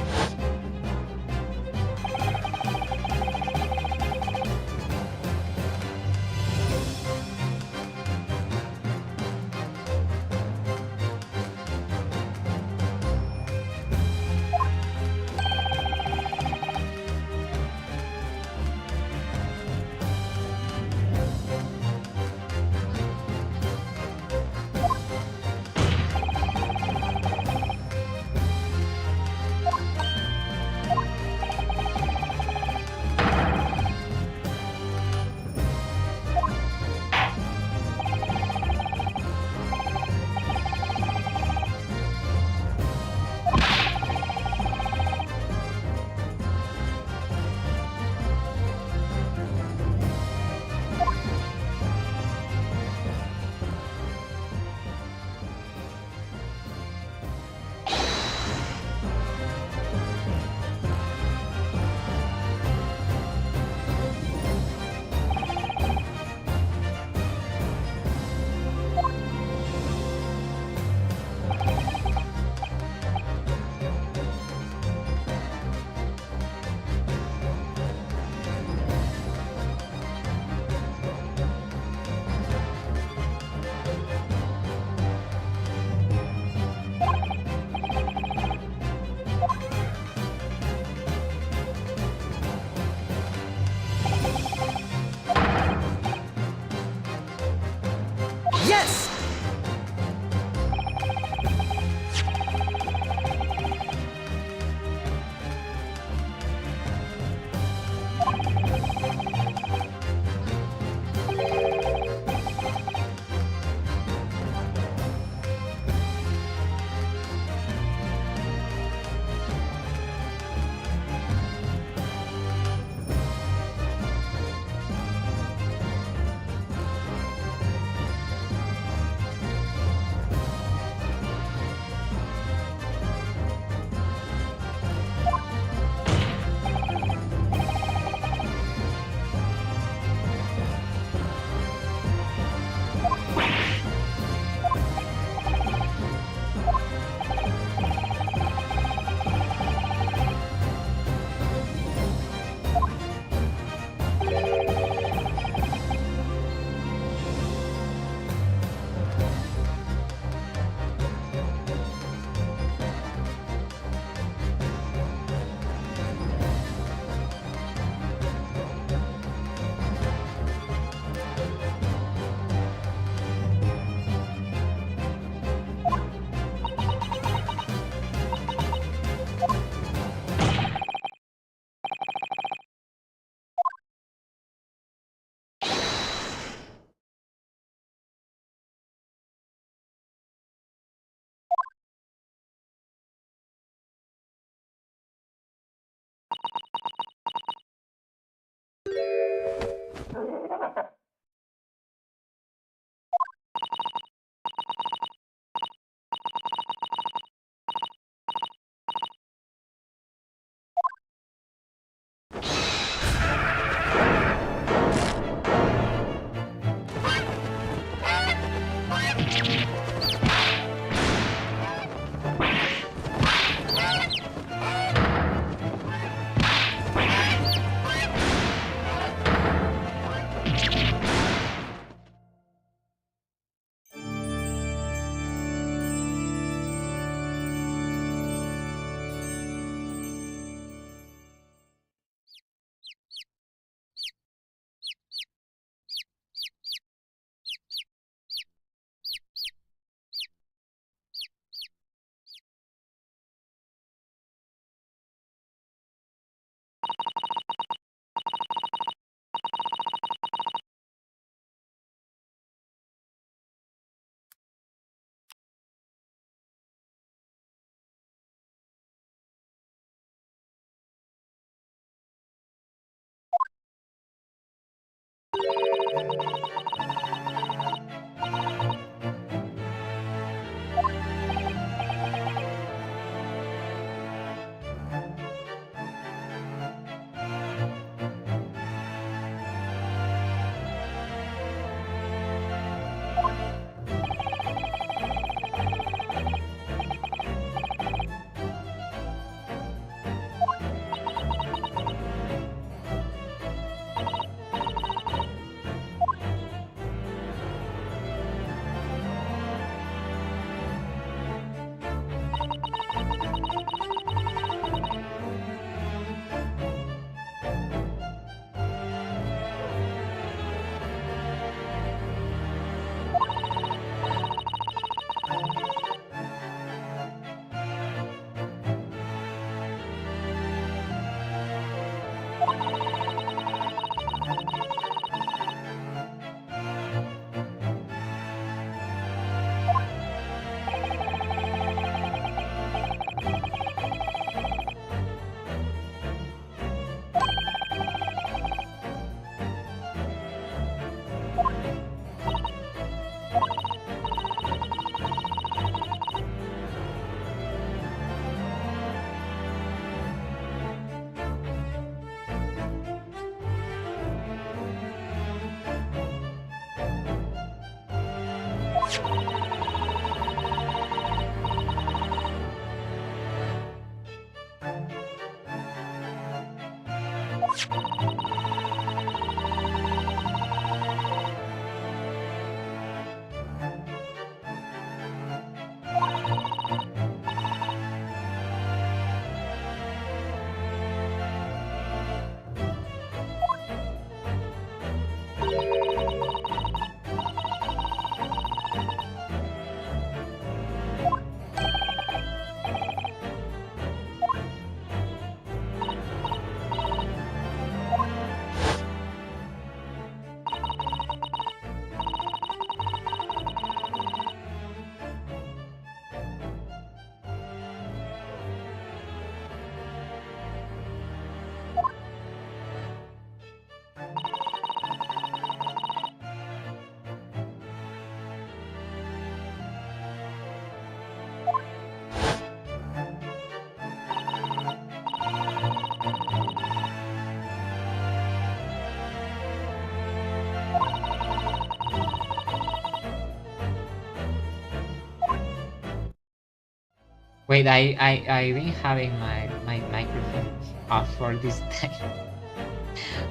Wait, I've been having my microphone off for this time.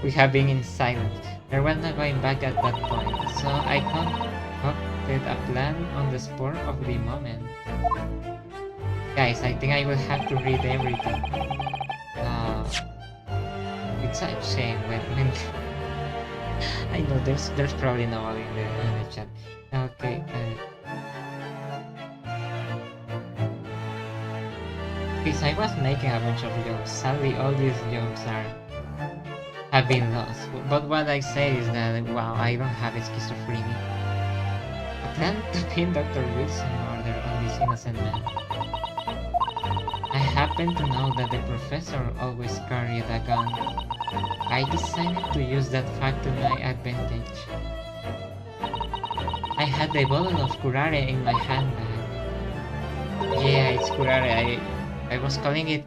We have been in silence. There was no going back at that point, so I concocted a plan on the spur of the moment. Guys, I think I will have to read everything. It's a shame when I know there's probably no one in the chat. Okay. Because I was making a bunch of jokes. Sadly, all these jokes have been lost. But what I say is that, wow, I don't have schizophrenia. A plan to pin Dr. Wilson murder on this innocent man. I happen to know that the professor always carried a gun. I decided to use that fact to my advantage. I had the bottle of curare in my handbag. Yeah, it's curare. I was calling it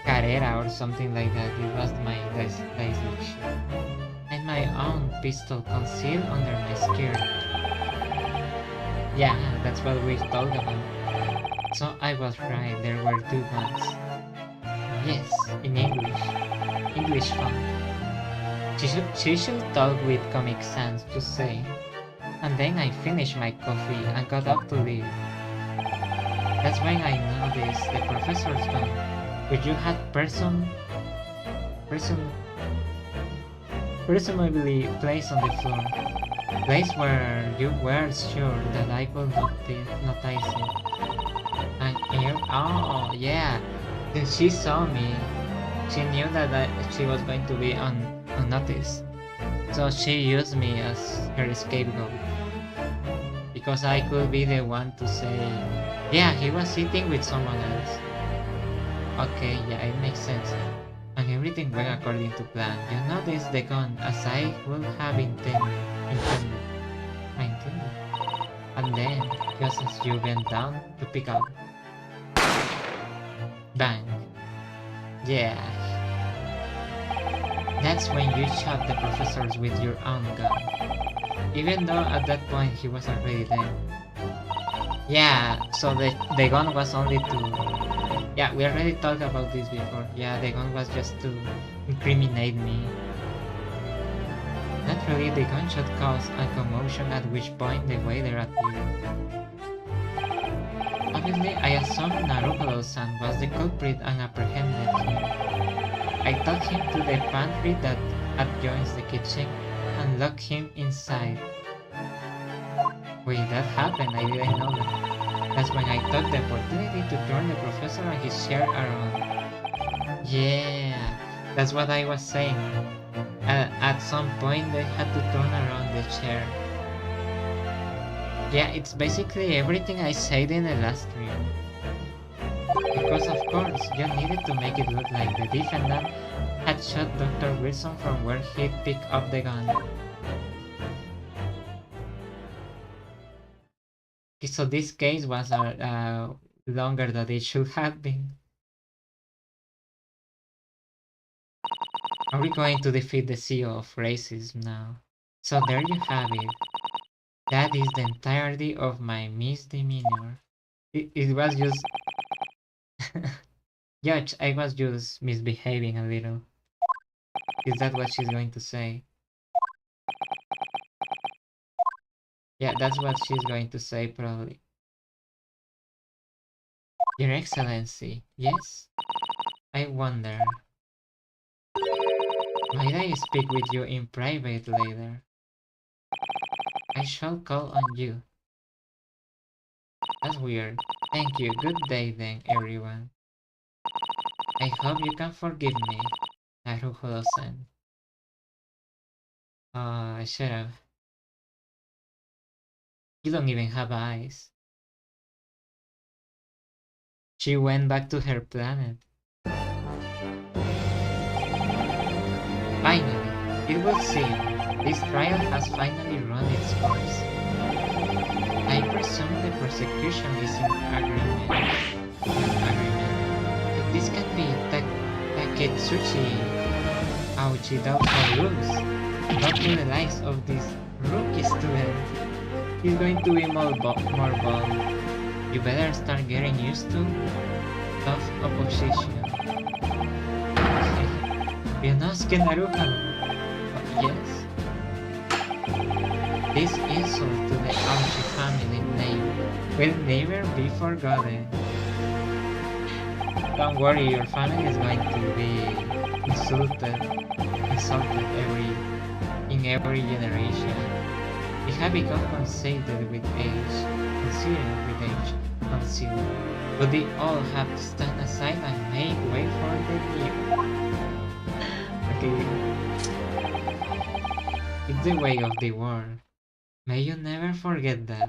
carrera or something like that. It was my dyslexia. And my own pistol concealed under my skirt. Yeah, that's what we talked about. So I was right, there were two guns. Yes, in English. English fun. She should talk with Comic Sans, just say. And then I finished my coffee and got up to leave. That's when I noticed the professor's gun, which you had presumably placed on the floor. Place where you were sure that I would not notice it. And here, oh yeah, since she saw me, she knew that she was going to be unnoticed. So she used me as her scapegoat. Because I could be the one to say, yeah, he was sitting with someone else. Okay, yeah, it makes sense. And everything went according to plan. You noticed the gun as I would have intended. And then, just as you bent down to pick up, bang. Yeah. That's when you shot the professors with your own gun. Even though at that point he was already dead. Yeah, so the gun was only to... Yeah, we already talked about this before. Yeah, the gun was just to incriminate me. Naturally, the gunshot caused a commotion, at which point the waiter appeared. Obviously, I assumed Naruhodo-san was the culprit and apprehended him. I took him to the pantry that adjoins the kitchen and locked him inside. Wait, that happened, I didn't know that. That's when I took the opportunity to turn the professor and his chair around. Yeah, that's what I was saying. At some point they had to turn around the chair. Yeah, it's basically everything I said in the last stream. Because of course, you needed to make it look like the defendant had shot Dr. Wilson from where he'd picked up the gun. So this case was longer than it should have been. Are we going to defeat the CEO of racism now? So there you have it. That is the entirety of my misdemeanor. It was just... Judge, I was just misbehaving a little. Is that what she's going to say? Yeah, that's what she's going to say probably. Your Excellency, yes? I wonder. Might I speak with you in private later? I shall call on you. That's weird. Thank you. Good day then, everyone. I hope you can forgive me, Naruhodo-san. I should have. You don't even have eyes. She went back to her planet. Finally, it will seem this trial has finally run its course. I presume the prosecution is in agreement. If this can be Taketsuchi Auchidau's rules, not to the likes of this rookie student, he's going to be more bold. You better start getting used to tough opposition. Yonosuke Naruhodo. Yes. This insult to the Auchi family name will never be forgotten. Don't worry, your family is going to be insulted in every generation. We have become conceited with age, but they all have to stand aside and make way for the new. Okay. It's the way of the world. May you never forget that.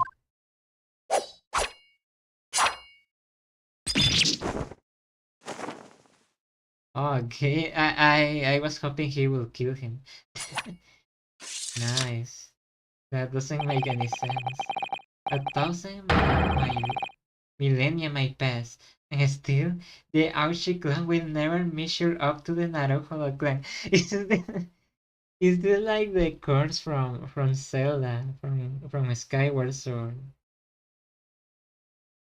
Okay, I was hoping he will kill him. Nice. That doesn't make any sense. 1,000 millennia might pass, and still the Auchi clan will never measure up to the Naruto clan. Is this like the curse from Zelda, from Skyward Sword?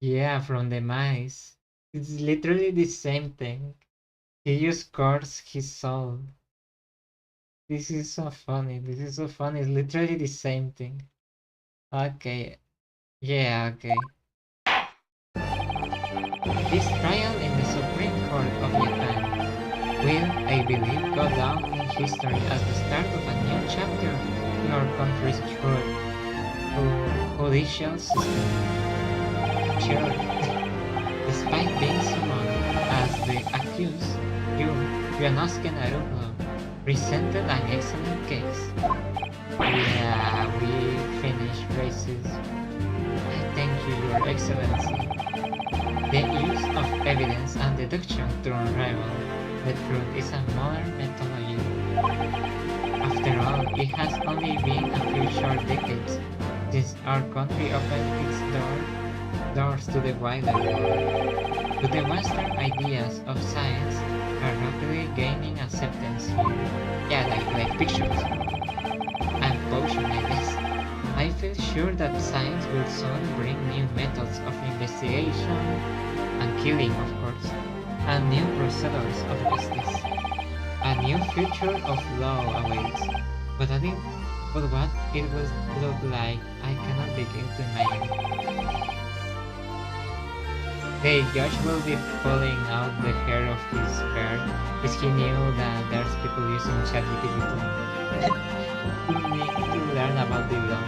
Yeah, from the mice. It's literally the same thing. He just cursed his soul. This is so funny. This is so funny. It's literally the same thing. Okay. Yeah, okay. This trial in the Supreme Court of Japan will, I believe, go down in history as the start of a new chapter in our country's judicial system. Sure. Despite being summoned as the accused, Ryunosuke Naruto presented an excellent case. Yeah, we finished races. Thank you, Your Excellency. The use of evidence and deduction to unravel the truth is a modern methodology. After all, it has only been a few short decades since our country opened its doors to the wider world. But the Western ideas of science are rapidly gaining acceptance here. Yeah, like pictures and potion, I guess. I feel sure that science will soon bring new methods of investigation and killing, of course, and new procedures of justice. A new future of law awaits. But what it will look like, I cannot begin to imagine. The judge will be pulling out the hair of his hair because he knew that there's people using ChatGPT to learn about the law.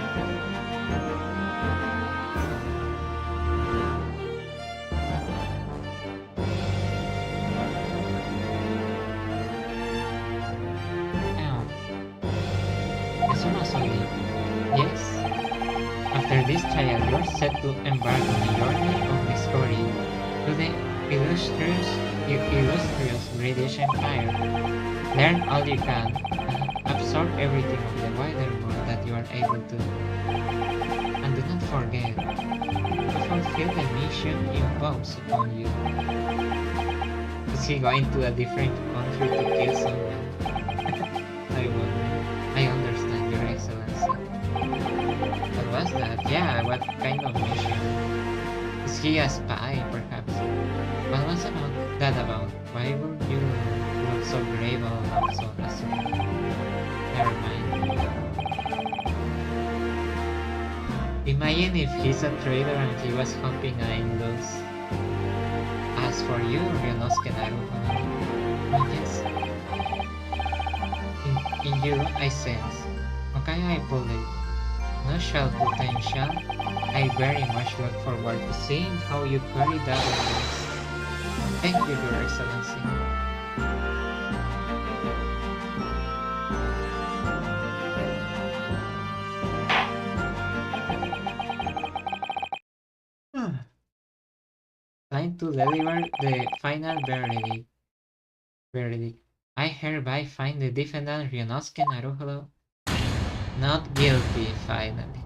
Yes. After this trial, you're set to embark on a journey of discovery to the illustrious British Empire. Learn all you can, absorb everything of the wider world that you are able to. And do not forget to fulfill the mission imposed upon you. Is he going to a different country to kill someone? I wonder. I understand, Your Excellency. What was that? Yeah, what kind of mission? Is he a spy, perhaps? What was that about? Why would you look so grave about so soon? Never mind. Imagine if he's a traitor and he was hoping I lose. As for you, Ryunosuke Naruto, yes. In you, I sense. Okay, I believe. No shell potential. I very much look forward to seeing how you carry that against. Thank you, Your Excellency. Time to deliver the final verdict. I hereby find the defendant Ryunosuke Naruto not guilty, finally.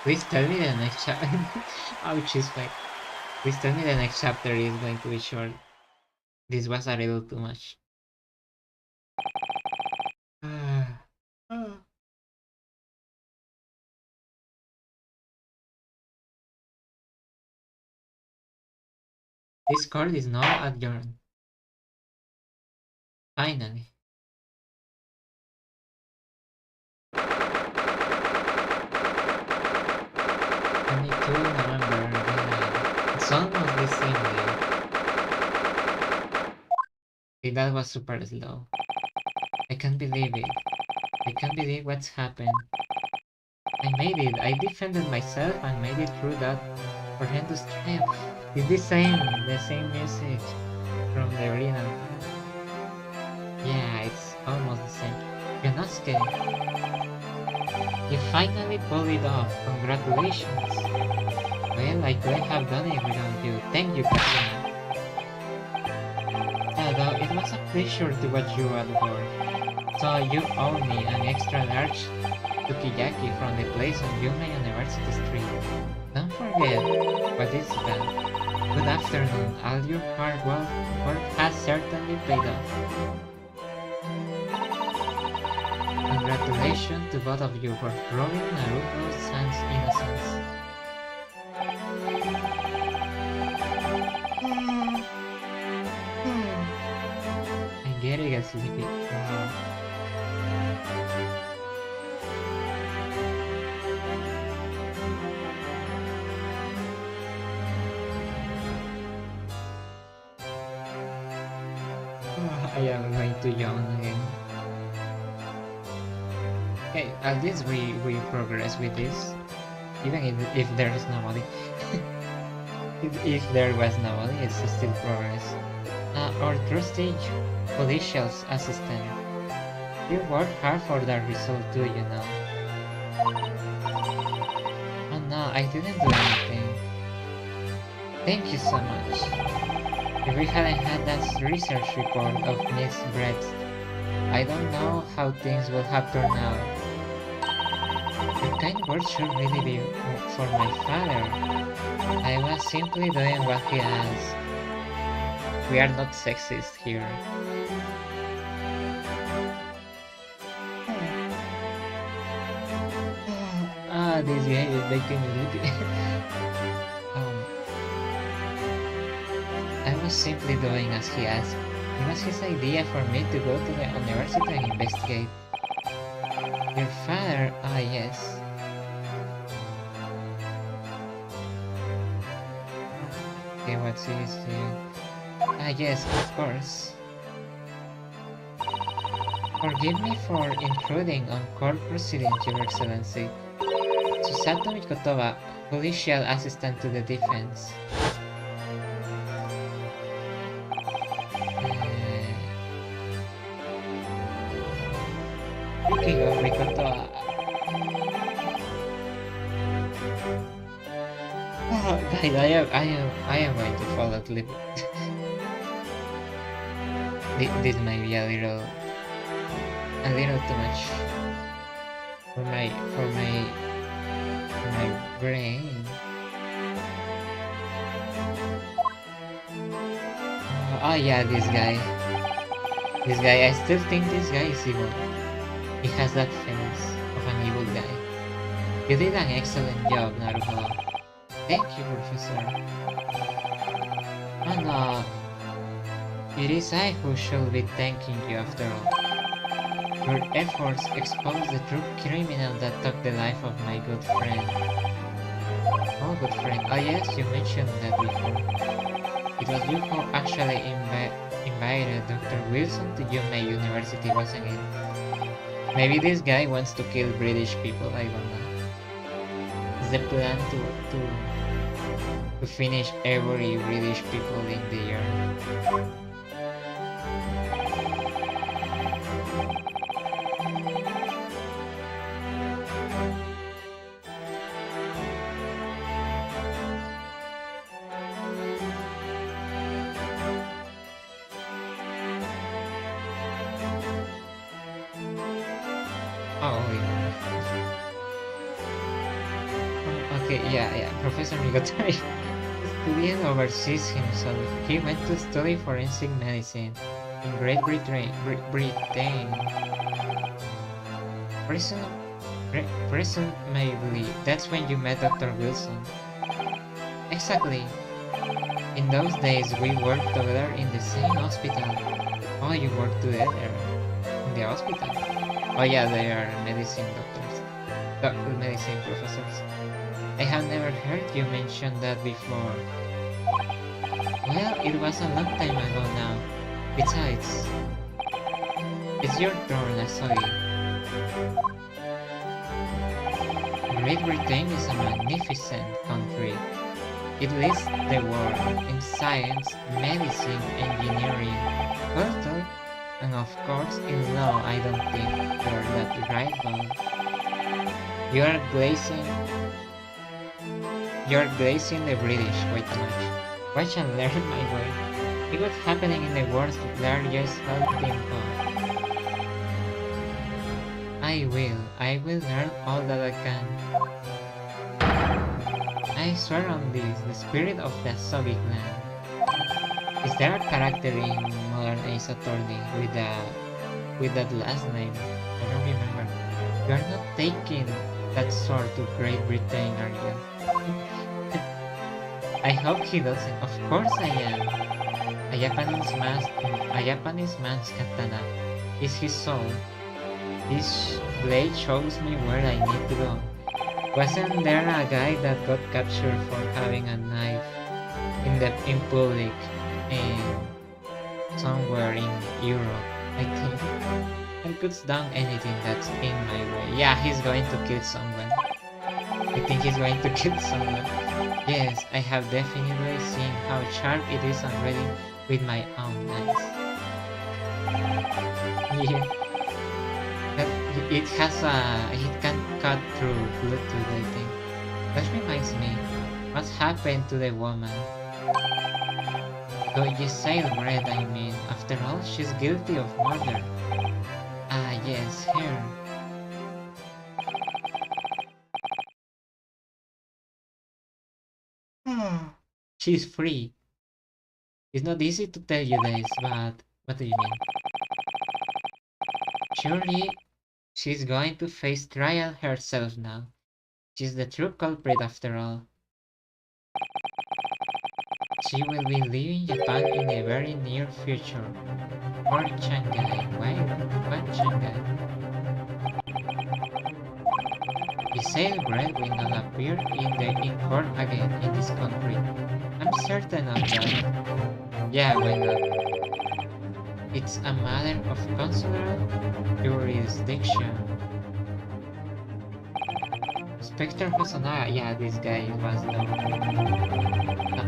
Please tell me the next chapter. Ouch, is fine. Please tell me the next chapter is going to be short. This was a little too much. This court is now adjourned. Finally. November, it's almost the same day. Okay, that was super slow. I can't believe it. I can't believe what's happened. I made it. I defended myself and made it through that horrendous trip. It's the same music from the original. Yeah, it's almost the same. Ryunosuke, you finally pulled it off. Congratulations. Well, I couldn't have done it without you. Thank you, Captain. was a pleasure to watch you at work. So you owe me an extra large sukiyaki from the place on Yume University Street. Don't forget, but it's that. Good afternoon, all your hard work has certainly paid off. Congratulations to both of you for proving Naruto-san's innocence. I'm getting sleepy. I am going to yawn again. Okay, at least we progress with this. Even if there is nobody. if there was nobody, it's still progress. Our trusty judicial assistant. You worked hard for that result too, you know. Oh no, I didn't do anything. Thank you so much. If we hadn't had that research report of Miss Brett's, I don't know how things will have turned out. Your kind words should really be for my father. I was simply doing what he asked. We are not sexist here. This guy is making me sleepy. I was simply doing as he asked. It was his idea for me to go to the university and investigate. Your father? Ah, yes. Okay, what's this thing? Ah, yes, of course. Forgive me for intruding on court proceedings, Your Excellency. Susato Mikotowa, Judicial Assistant to the Defense. Speaking of Mikotowa... guys, I am going to fall asleep. This might be a little too much for my brain. Oh yeah, this guy, I still think this guy is evil. He has that face of an evil guy. You did an excellent job, Naruto. Thank you, Professor. And it is I who should be thanking you after all. Your efforts exposed the true criminal that took the life of my good friend. Oh, good friend. Oh yes, you mentioned that before. It was you who actually invited Dr. Wilson to Yume University, wasn't it? Maybe this guy wants to kill British people, I don't know. Is the plan to finish every British people in the earth? Okay, yeah, Professor Migotori student overseas himself. He went to study forensic medicine in Great Britain. Presumably, that's when you met Dr. Wilson. Exactly. In those days, we worked together in the same hospital. Oh, you worked together in the hospital? Oh yeah, they are medicine doctors. Medicine professors. I have never heard you mention that before. Well, it was a long time ago now. Besides, it's your turn, Asogi. Great Britain is a magnificent country. It leads the world in science, medicine, engineering, culture, and of course in law. I don't think you're that right, but you're glazing the British way too much. Watch and learn, my boy. See what's happening in the world's largest melting pot. I will learn all that I can. I swear on this, the spirit of the Soviet land. Is there a character in Modern Ace Attorney with that last name? I don't remember. You're not taking that sword to Great Britain, are you? I hope he doesn't. Of course I am. A Japanese man's katana is his soul. This blade shows me where I need to go. Wasn't there a guy that got captured for having a knife in public somewhere in Europe, I think, and puts down anything that's in my way? Yeah, he's going to kill someone. I think he's going to kill someone. Yes, I have definitely seen how sharp it is already with my own eyes. Yeah. It can cut through Bluetooth, I think. That reminds me, what happened to the woman? You sailed red, I mean. After all, she's guilty of murder. Ah, yes, her. She's free. It's not easy to tell you this, but what do you mean? Surely, she's going to face trial herself now. She's the true culprit after all. She will be leaving Japan in the very near future. Or Shanghai. Why? What Shanghai? The sale bread will not appear in court again in this country. I'm certain of that. Yeah, why not? It's a matter of consular jurisdiction. Spectre Hosonaga, yeah, this guy was known.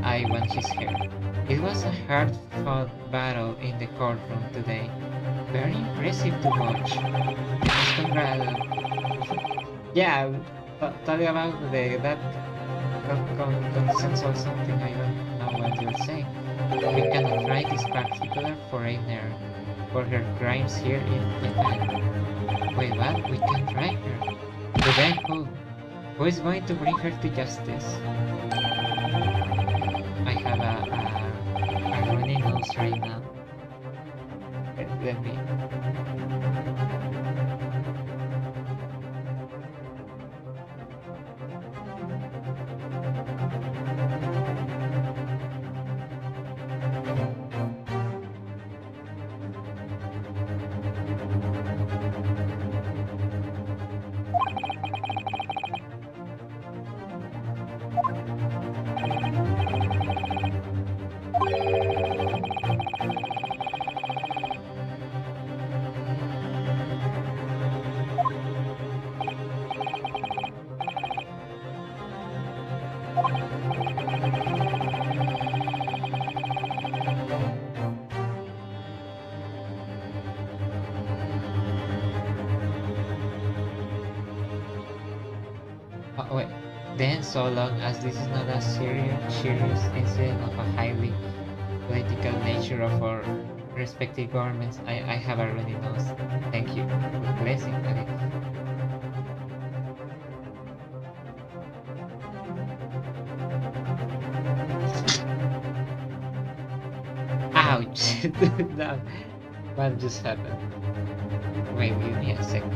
I want his hair. It was a hard-fought battle in the courtroom today. Very impressive to watch. Congrats. Yeah, tell you about that consent or something. I don't know what you're saying. We cannot try this particular foreigner for her crimes here in Japan. Wait, what? We can try her. But then who? Who is going to bring her to justice? I have a runny nose right now. Let me. Oh, wait. Then, so long as this is not a serious incident of a highly political nature of our respective governments, I have a runny nose. Thank you. Blessing. Okay. Ouch! That, what just happened? Wait, give me a second.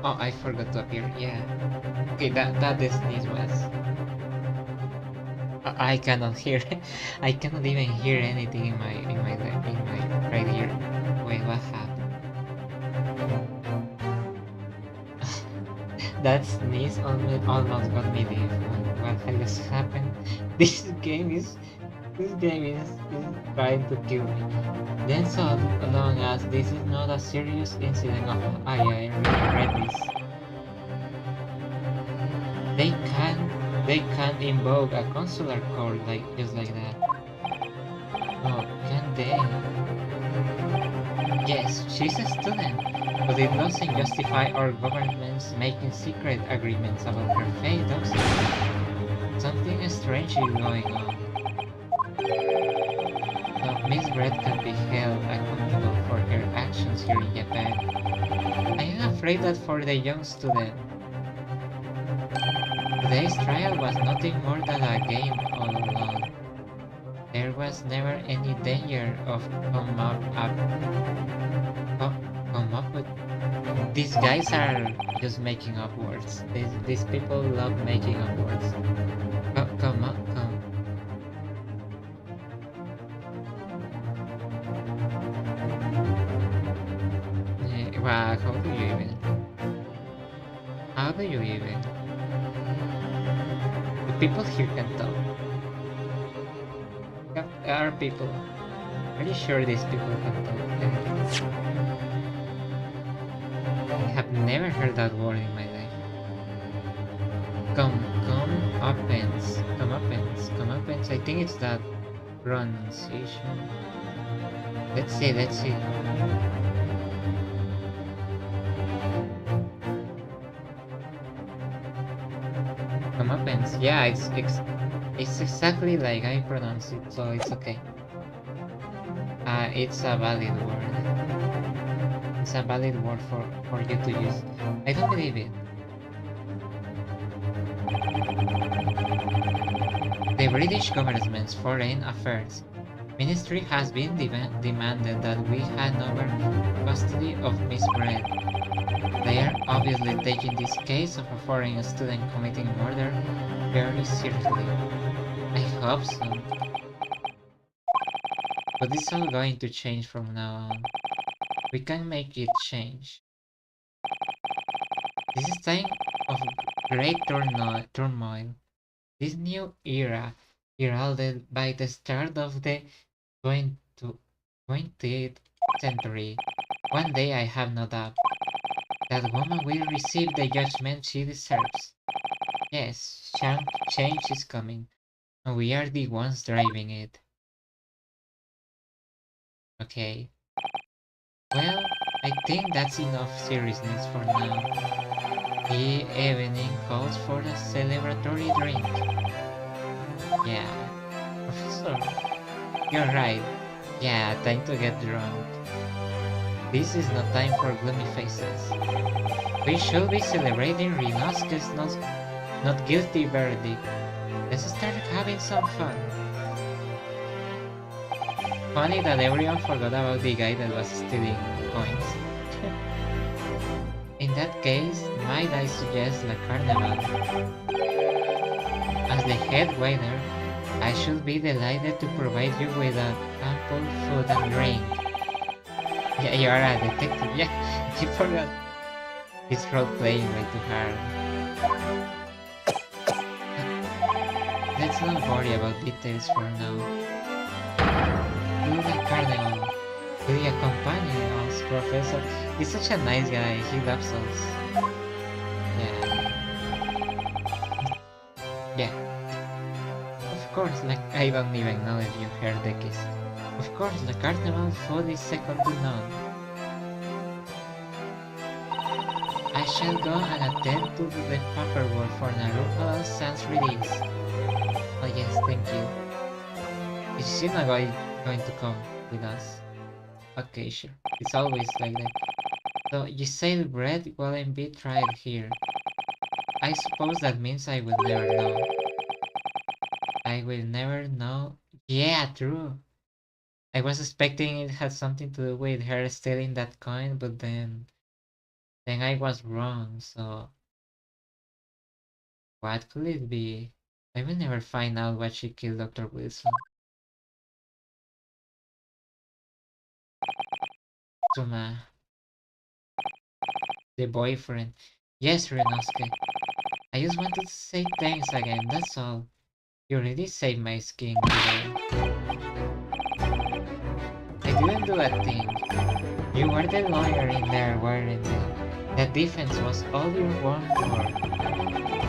Oh, I forgot to appear. Yeah. Okay, that sneeze was. I cannot hear. I cannot even hear anything in my right ear. Wait, what happened? That sneeze almost got me deaf. What just happened? This game is is trying to kill me. Then so long as this is not a serious incident of AI read this. They can't invoke a consular court like just like that. Oh, can they? Yes, she's a student, but it doesn't justify our governments making secret agreements about her fate, does it? Something strange is going on. So Miss Red can be held accountable for her actions here in Japan. I am afraid that for the young student, today's trial was nothing more than a game all along. There was never any danger of come up with. These guys are just making up words. These people love making up words. Come on, come. Wow, how do you even? How do you even? The people here can talk. Are people? Are you sure these people can talk? I have never heard that word in my life. Come uppens. I think it's that pronunciation. Let's see. Comeuppance. Yeah, it's exactly like I pronounce it, so it's okay. It's a valid word. It's a valid word for you to use. I don't believe it. The British government's foreign affairs ministry has been demanded that we hand over custody of Miss Bread. They are obviously taking this case of a foreign student committing murder very seriously. I hope so. But it's all going to change from now on. We can make it change. This is time of great turmoil. This new era, heralded by the start of the 20th century. One day I have no doubt that woman will receive the judgment she deserves. Yes, change is coming, and we are the ones driving it. Okay. Well, I think that's enough seriousness for now. The evening calls for a celebratory drink. Yeah, Professor, you're right. Yeah, time to get drunk. This is no time for gloomy faces. We should be celebrating Rinosuke's not guilty verdict. Let's start having some fun. Funny that everyone forgot about the guy that was stealing coins. In that case, might I suggest La Carnival? As the head waiter, I should be delighted to provide you with an ample food and drink. Yeah, you are a detective. Yeah, I forgot. It's role-playing way too hard. Let's not worry about details for now. To the carnival. Will you accompany us, Professor? He's such a nice guy. He loves us. Yeah. Of course, like I don't even know if you heard the kiss. Of course, the carnival food is second to none. I shall go and attend to the paperwork for Naruto-san's release. Oh yes, thank you. Is she not going to come with us? Okay, sure. It's always like that. So you say bread won't be tried here. I suppose that means I will never know. I will never know. Yeah, true. I was expecting it had something to do with her stealing that coin, but then I was wrong, so what could it be? I will never find out why she killed Dr. Wilson. Suma, the boyfriend. Yes, Renosuke. I just wanted to say thanks again, that's all. You really saved my skin today. I didn't do a thing. You were the lawyer in there, weren't you? That defense was all your one word.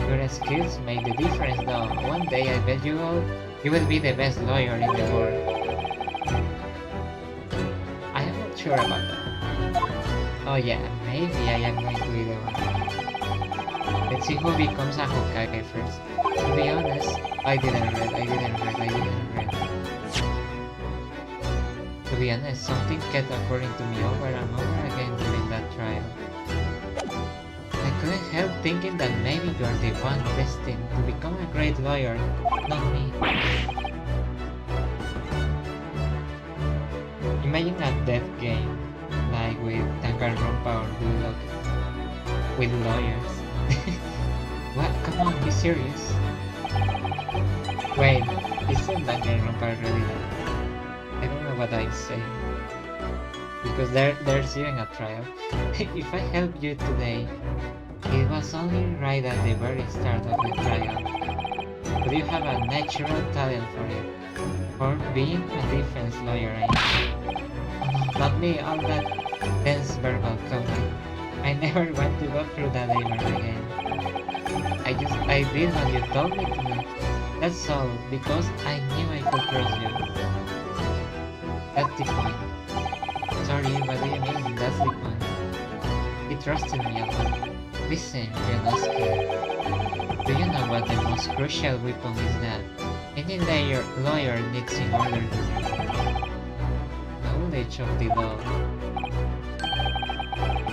Your skills made the difference though. One day I bet you will be the best lawyer in the world. I am not sure about that. Oh yeah, maybe I am going to be the one. Let's see who becomes a Hokage first. To be honest, I didn't read. To be honest, something kept occurring to me over and over again during that trial. I couldn't help thinking that maybe you are the one destined to become a great lawyer, not me. Imagine a death game, like with Danganronpa or Bulldog, with lawyers. What? Come on, be serious. Wait, isn't Danganronpa really that? I don't know what I'm saying. Because there's even a trial. If I help you today, it was only right at the very start of the trial. But you have a natural talent for it. For being a defense lawyer, I know. Oh, not me, all that tense verbal combat. I never want to go through that ever again. I did what you told me to do. That's all, because I knew I could trust you. That's the point. Sorry, what do you mean? That's the point. He trusted me a lot. Listen, Renosuke. Do you know what the most crucial weapon is that any lawyer needs in order to knowledge of the law?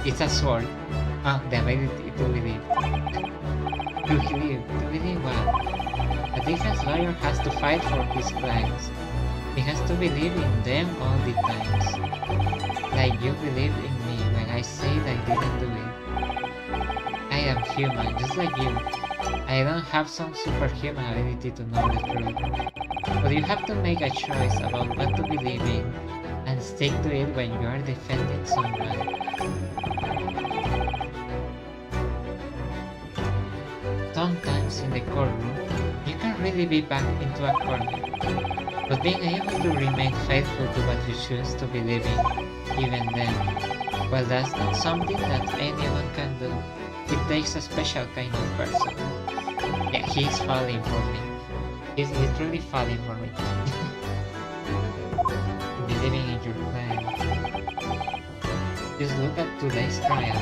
It's a sword. The ability to believe. To believe what? A defense lawyer has to fight for his clients. He has to believe in them all the times. Like you believed in me when I said I didn't do it. I am human, just like you. I don't have some superhuman ability to know the truth. But you have to make a choice about what to believe in and stick to it when you are defending someone. Sometimes in the courtroom, you can really be backed into a corner. But being able to remain faithful to what you choose to believe in, even then, well, that's not something that anyone can do. It takes a special kind of person. Yeah, he's falling for me. He's literally falling for me. Believing in your plan. Just look at today's trial.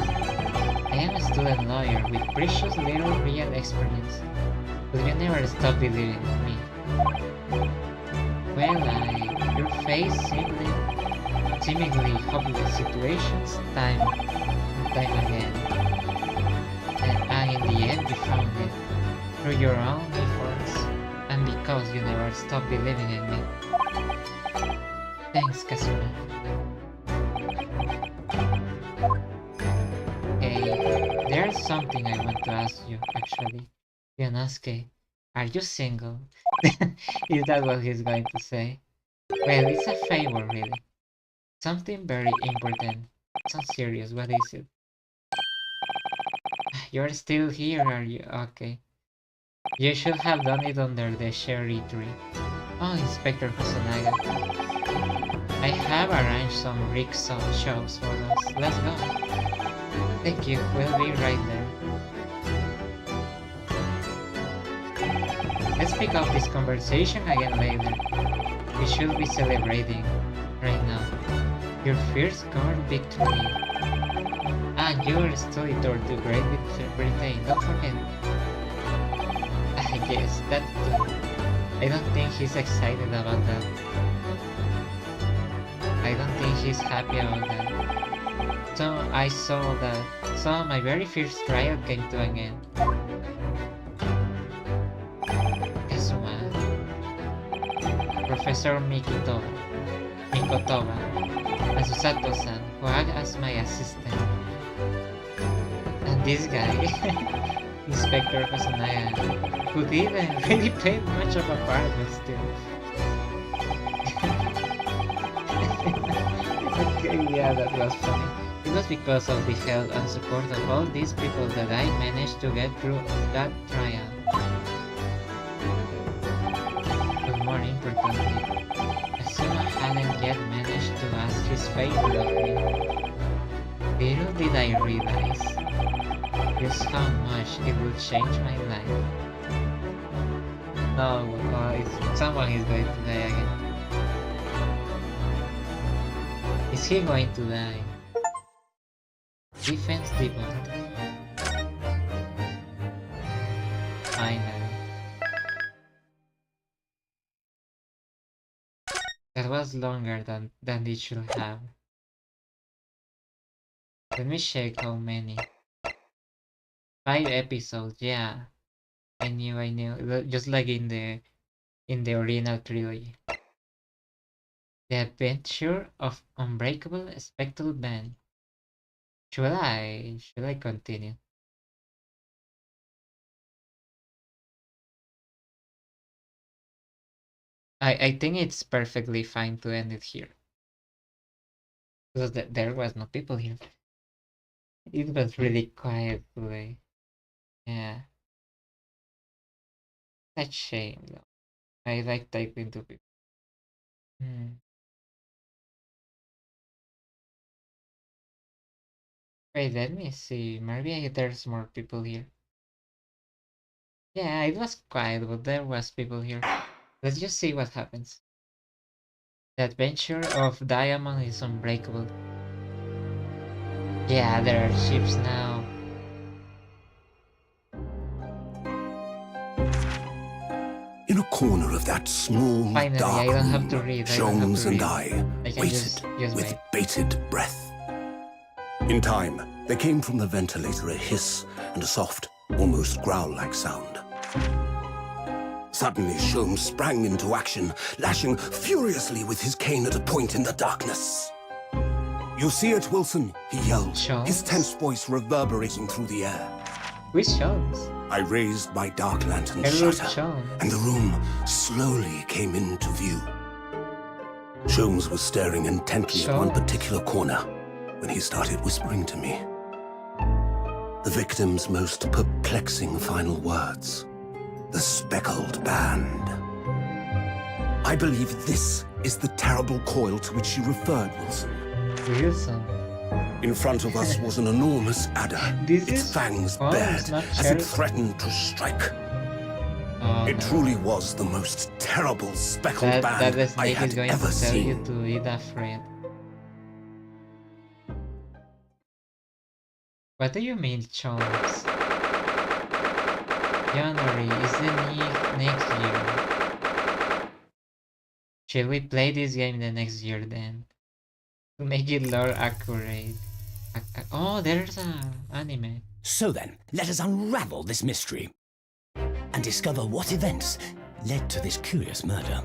I am a student lawyer with precious little real experience, but you never stop believing in me. Well, your face seemingly hopeless situations time and time again. And in the end you found it, through your own efforts, and because you never stopped believing in me. Thanks, Kazuma. Hey, there's something I want to ask you, actually. Yonosuke, are you single? Is that what he's going to say? Well, it's a favor, really. Something very important. Sounds serious, what is it? You're still here, are you? Okay. You should have done it under the cherry tree. Oh, Inspector Kusunaga. I have arranged some rickshaw shows for us. Let's go. Thank you, we'll be right there. Let's pick up this conversation again later. We should be celebrating right now. Your first guard victory. And your study tour to Great Britain, don't forget. I guess that too. I don't think he's excited about that. I don't think he's happy about that. So I saw that. So my very first trial came to an end. Kazuma. Professor Mikotoba, and Susato-san, who acted as my assistant. And this guy, Inspector Kusunaga, who didn't really play much of a part, but still. Okay, yeah, that was funny. It was because of the help and support of all these people that I managed to get through that trial. But more importantly, Asuma hadn't yet managed to ask his favor of me. Little did I realize just how much it would change my life. No, someone is going to die again. Is he going to die? Defense debuff. Finally. That was longer than it should have. Let me check how many. 5 episodes, yeah. I knew. Just like in the original trilogy. The Adventure of Unbreakable Spectral Band. Should I continue? I think it's perfectly fine to end it here. Because there was no people here. It was really quiet today. Yeah. That's a shame though. I like typing to people. Wait, let me see. Maybe there's more people here. Yeah, it was quiet, but there was people here. Let's just see what happens. The Adventure of Diamond is Unbreakable. Yeah, there are ships now. In a corner of that small, Finally, dark I don't have room, to read. Jones and I can waited just with wait. bated breath. In time, there came from the ventilator a hiss and a soft, almost growl-like sound. Suddenly, Sholmes sprang into action, lashing furiously with his cane at a point in the darkness. "You see it, Wilson?" he yelled, Sholmes? his tense voice reverberating through the air. Which Sholmes? I raised my dark lantern Hello, shutter, Sholmes. and the room slowly came into view. Sholmes was staring intently at one Sholmes? particular corner when he started whispering to me. The victim's most perplexing final words. The speckled band. I believe this is the terrible coil to which you referred, Wilson. Wilson. In front of us was an enormous adder, This its is fangs Holmes, bared not as it Sheriff. threatened to strike. Oh, It no. truly was the most terrible speckled That band the I snake is had going ever to tell you seen. to be afraid. What do you mean, chunks? January is the next year. Shall we play this game the next year then? To make it lore accurate. Oh, there's a anime. So then, let us unravel this mystery and discover what events led to this curious murder.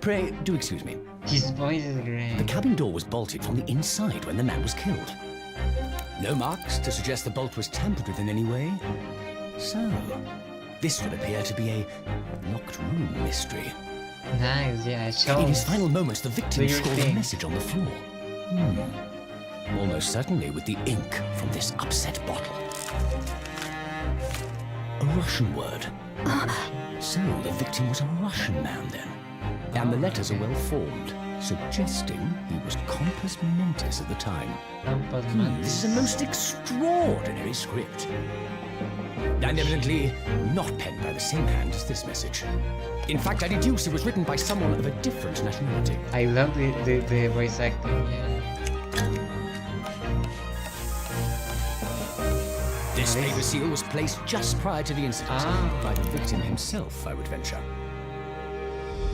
Pray, do excuse me. His voice is great. The cabin door was bolted from the inside when the man was killed. No marks to suggest the bolt was tampered with in any way. So, this would appear to be a locked room mystery. Nice, yeah, show. In his final moments, the victim Do your scrawled a thing. message on the floor. Almost certainly with the ink from this upset bottle. A Russian word. So the victim was a Russian man then. And the letters are well formed, suggesting he was compos mentis at the time. This is a most extraordinary script. And evidently not penned by the same hand as this message. In fact, I deduce it was written by someone of a different nationality. I love the voice acting, yeah. This paper seal was placed just prior to the incident Ah. by the victim himself, I would venture.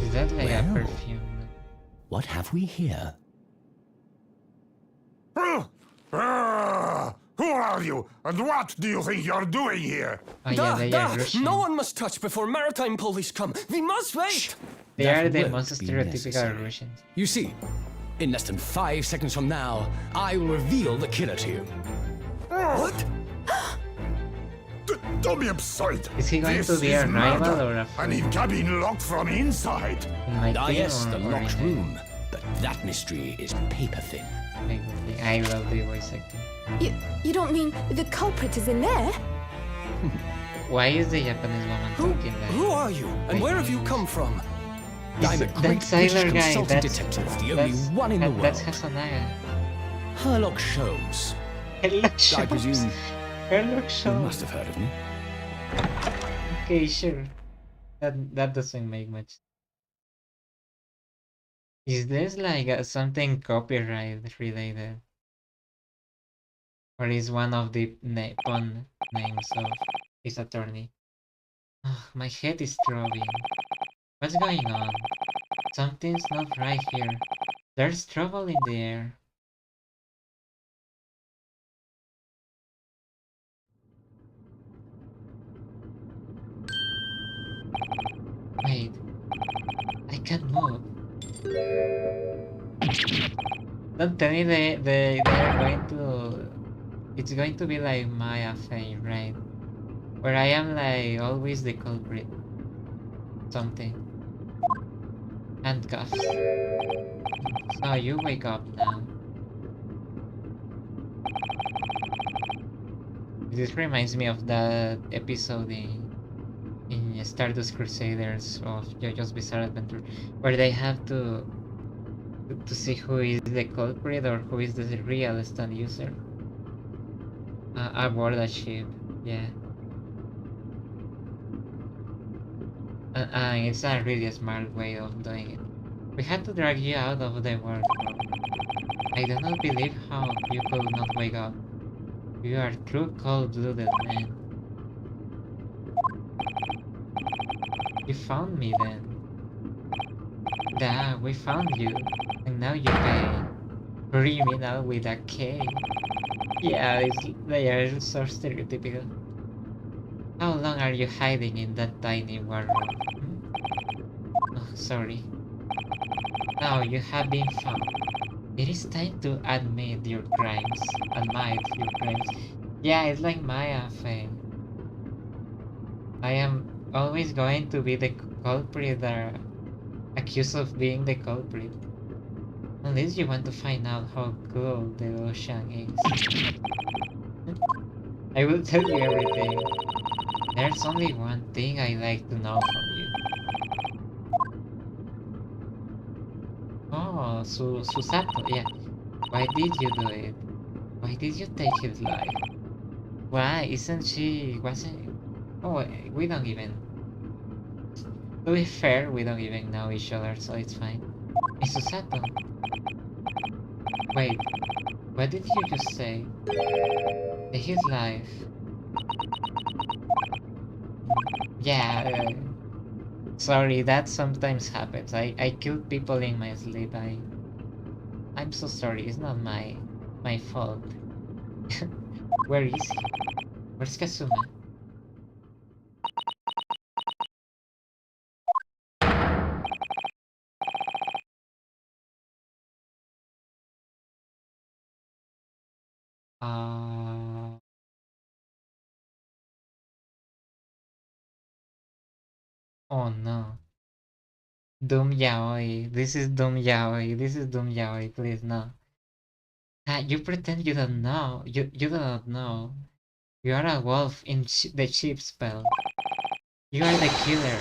Is that like a Well. perfume? What have we here? Who are you, and what do you think you're doing here? Oh yeah, they are Russian. No one must touch before maritime police come. We must wait. They That are the won't most be stereotypical necessary. Russians. You see, in less than 5 seconds from now, I will reveal the killer to you. What? Don't be absurd. Is he going This to be is a rival murder. or a And friend? in cabin locked from inside. In my Ah team yes, or the locked in room. But that mystery is paper thin. I love the voice acting. You don't mean the culprit is in there? Why is the Japanese woman talking like Who are you? And where have you come from? I'm a that great sailor British guy, consultant detective, the only one in the world. That's Hasanaya. Herlock Sholmes. Herlock I Sholmes. presume Herlock you Sholmes. must have heard of me. Okay, sure. That doesn't make much. Is this like something copyright related? Or is one of the pun names of his attorney? Ugh, my head is throbbing. What's going on? Something's not right here. There's trouble in the air. Wait. I can't move. Don't tell me they're going to... It's going to be like Maya Fey, right? Where I am like always the culprit. Something. Handcuffs. So you wake up now. This reminds me of that episode in Stardust Crusaders of JoJo's Bizarre Adventure, where they have to see who is the culprit or who is the real stunt user. Aboard a ship, yeah. It's a really smart way of doing it. We had to drag you out of the wardrobe. I do not believe how you could not wake up. You are true cold-blooded man. You found me then. Duh, we found you. And now you pay. Criminal with a K. Yeah, they are so stereotypical. How long are you hiding in that tiny wardrobe? Oh, sorry. Now you have been found. It is time to admit your crimes. Admit your crimes. Yeah, it's like Maya Fey. I am always going to be the culprit or accused of being the culprit. Unless you want to find out how cool the ocean is. I will tell you everything. There's only one thing I'd like to know from you. Oh, Susato, yeah. Why did you do it? Why did you take his life? Why wasn't... Oh, we don't even... To be fair, we don't even know each other, so it's fine. Hey, Susato. Wait, what did you just say? His life. Yeah, sorry, that sometimes happens. I kill people in my sleep. I'm so sorry, it's not my fault. Where is he? Where's Kazuma? Oh no. Doom Yaoi. This is Doom Yaoi. This is Doom Yaoi. Please, no. You pretend you don't know. You do not know. You are a wolf in the sheep spell. You are the killer.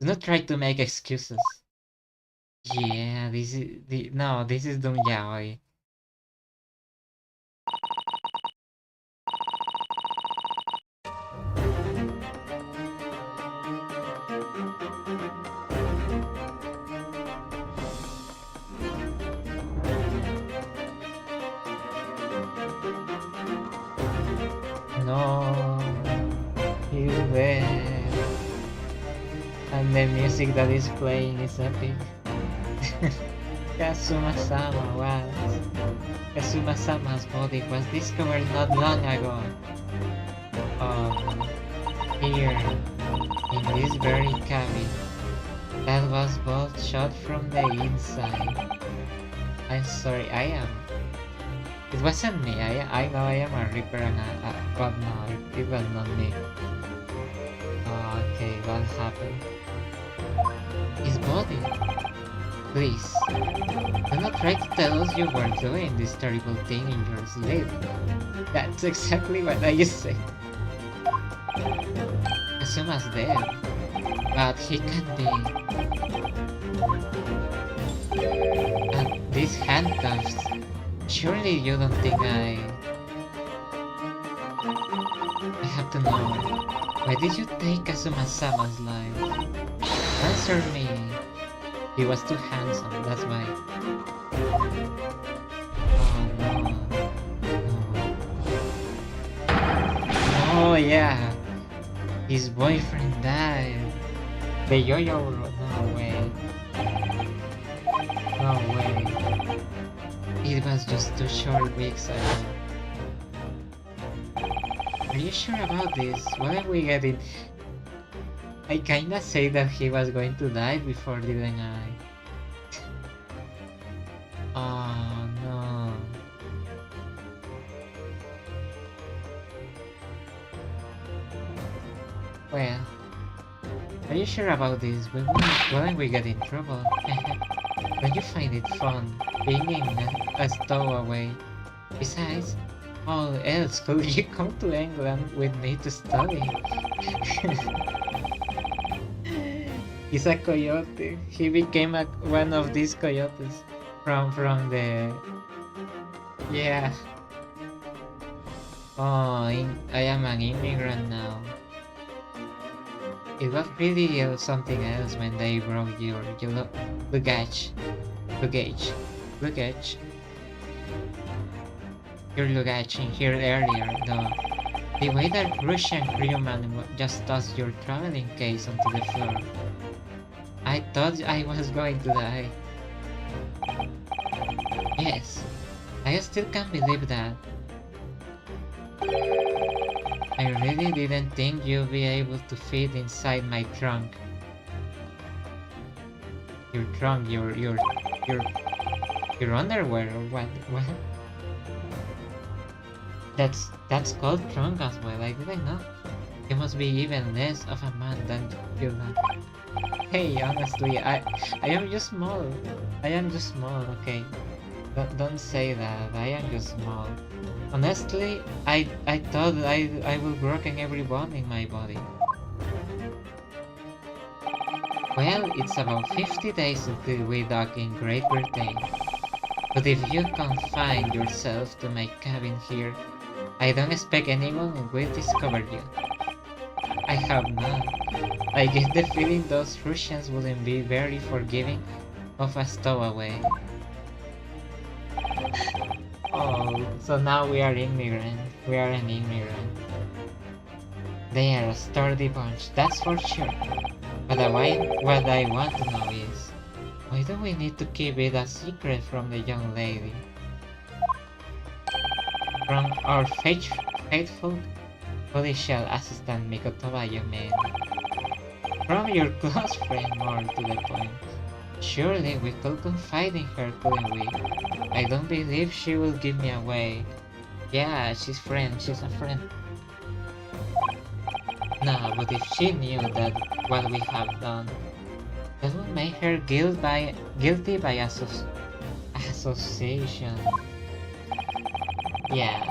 Do not try to make excuses. Yeah, this is this is Doom Yaoi. No, he's there. And the music that is playing is epic. Kazuma-sama Kazuma-sama's body was discovered not long ago. Here, in this very cabin, that was both shot from the inside. I'm sorry, it wasn't me. I know I am a reaper and but no, it was not me. Okay, what happened? His body. Please, do not try to tell us you were doing this terrible thing in your sleep. That's exactly what I just said. Kasuma's dead, but he can't be. And these handcuffs, surely you don't think I have to know. Why did you take Kazuma-sama's life? Answer me. He was too handsome, that's why. Oh no. No. Oh yeah. His boyfriend died. The yo-yo. No way. No way. It was just 2 short weeks ago. Are you sure about this? What are we getting? I kinda say that he was going to die before, didn't I? Oh no. Well, are you sure about this? Wouldn't we get in trouble? Don't you find it fun being in a stowaway? Besides, how else could you come to England with me to study? He's a coyote. He became one of these coyotes from the... Yeah. Oh, I am an immigrant now. It was really something else when they brought your luggage. Your luggage in here earlier, though. The way that Russian crewman just tossed your traveling case onto the floor. I thought I was going to die. Yes, I still can't believe that. I really didn't think you'd be able to fit inside my trunk. Your trunk, your underwear or what? What? That's called trunk as well. I didn't know. You must be even less of a man than you look. Hey, honestly, I am just small. I am just small, okay? Don't say that. I am just small. Honestly, I thought I would broken every bone in my body. Well, it's about 50 days until we dock in Great Britain. But if you confine yourself to my cabin here, I don't expect anyone will discover you. I have not. I get the feeling those Russians wouldn't be very forgiving of a stowaway. Oh, so now we are immigrant. We are an immigrant. They are a sturdy bunch, that's for sure. But what I want to know is, why do we need to keep it a secret from the young lady? From our faithful policial assistant Mikotoba, you mean? From your close friend, more to the point. Surely we could confide in her, couldn't we? I don't believe she will give me away. Yeah, she's a friend. No, but if she knew that what we have done, that would make her guilty by association. Yeah,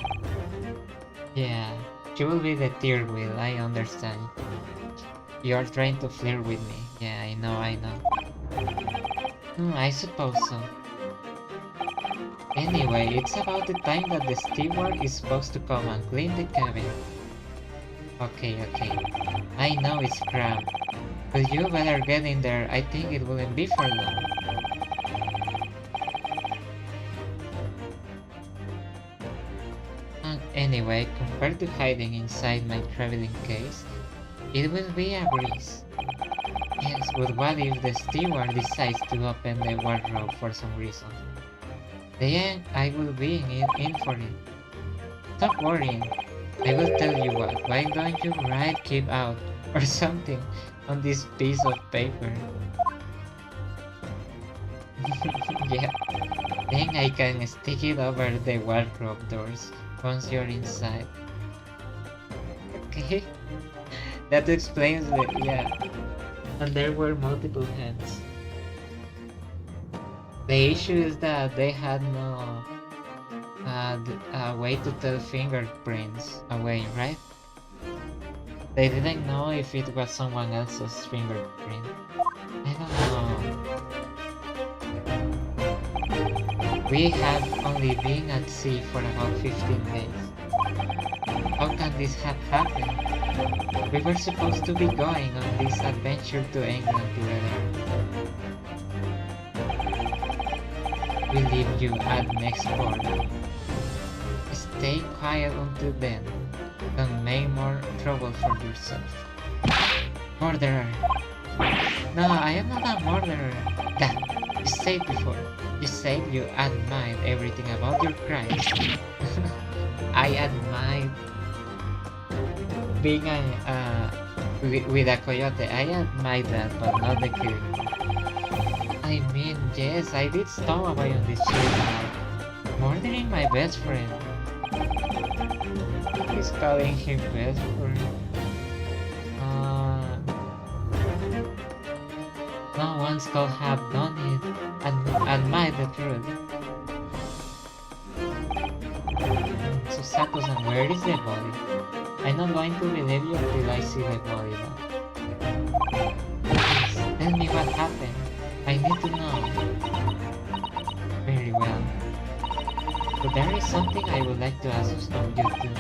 she will be the third wheel, I understand. You are trying to flirt with me. Yeah, I know. I suppose so. Anyway, it's about the time that the steward is supposed to come and clean the cabin. Okay. I know it's cramped, but you better get in there. I think it wouldn't be for long. Anyway, compared to hiding inside my traveling case, it will be a breeze. Yes, but what if the steward decides to open the wardrobe for some reason? Then I will be in for it. Stop worrying. I will tell you what, why don't you write "keep out" or something on this piece of paper? Yeah, then I can stick it over the wardrobe doors once you're inside. Okay, that explains it, yeah. And there were multiple hands. The issue is that they had no way to tell fingerprints away, right? They didn't know if it was someone else's fingerprint. I don't know. We have only been at sea for about 15 days. How can this have happened? We were supposed to be going on this adventure to England together. We leave you at next port. Stay quiet until then. Don't make more trouble for yourself. Murderer! No, I am not a murderer. That you said before. You said you admired everything about your crimes. I admired being with a coyote. I admire that, but not the killing. I mean, yes, I did stow away on this ship now. Murdering my best friend. He's calling him best friend. No one's could have done it. Admire the truth. Susato-san, where is the body? I'm not going to believe you until I see the body now. Please, tell me what happened. I need to know. Very well. But there is something I would like to ask of you too.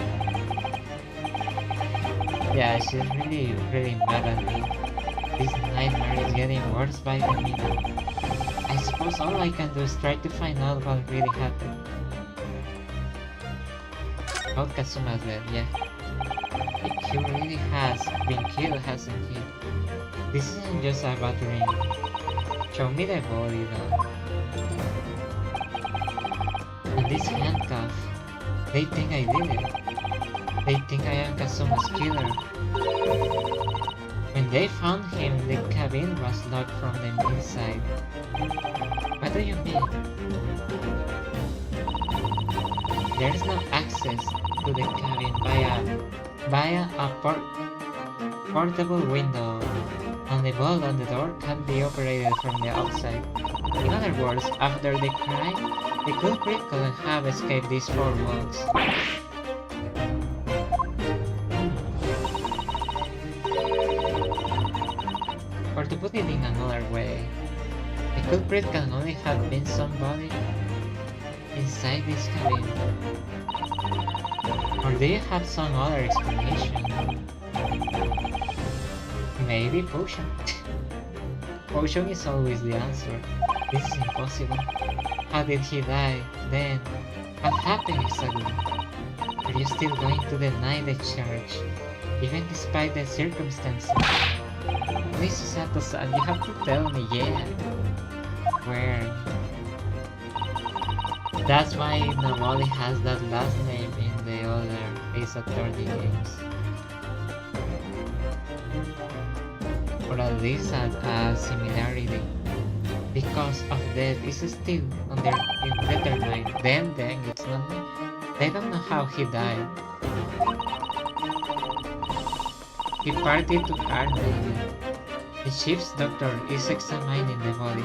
Yeah, she's really mad at me. This nightmare is getting worse by the minute. I suppose all I can do is try to find out what really happened. Oh, Kazuma's dead, yeah. He really has been killed, hasn't he? This isn't just a bad dream. Show me the body though. And this handcuff. They think I did it. They think I am Kazuma's killer. When they found him, the cabin was locked from the inside. What do you mean? There is no access to the cabin via a portable window, and the bolt on the door can be operated from the outside. In other words, after the crime, the culprit couldn't have escaped these four walls. Or to put it in another way, the culprit can only have been somebody inside this cabin. Or do you have some other explanation? Maybe potion. Potion is always the answer. This is impossible. How did he die? Then, what happened exactly? Are you still going to deny the charge, even despite the circumstances? Please, Sato-san, you have to tell me, yeah. Where? That's why nobody has that last name in the other Ace Attorney games. Or at least a similarity. Because of death is still undetermined. Then it's not. They don't know how he died. He partied to Earth, maybe. The ship's doctor is examining the body,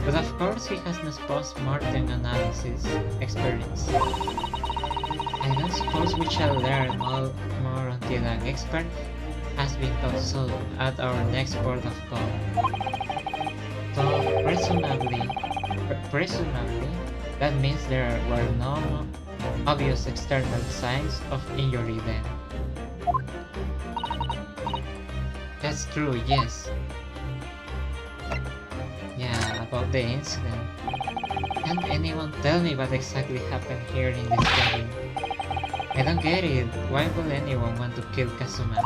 but of course he has no post-mortem analysis experience. I don't suppose we shall learn more until an expert has been consulted at our next port of call. So presumably, that means there were no obvious external signs of injury then. That's true, yes. Yeah, about the incident. Can anyone tell me what exactly happened here in this cabin? I don't get it. Why would anyone want to kill Kazuma?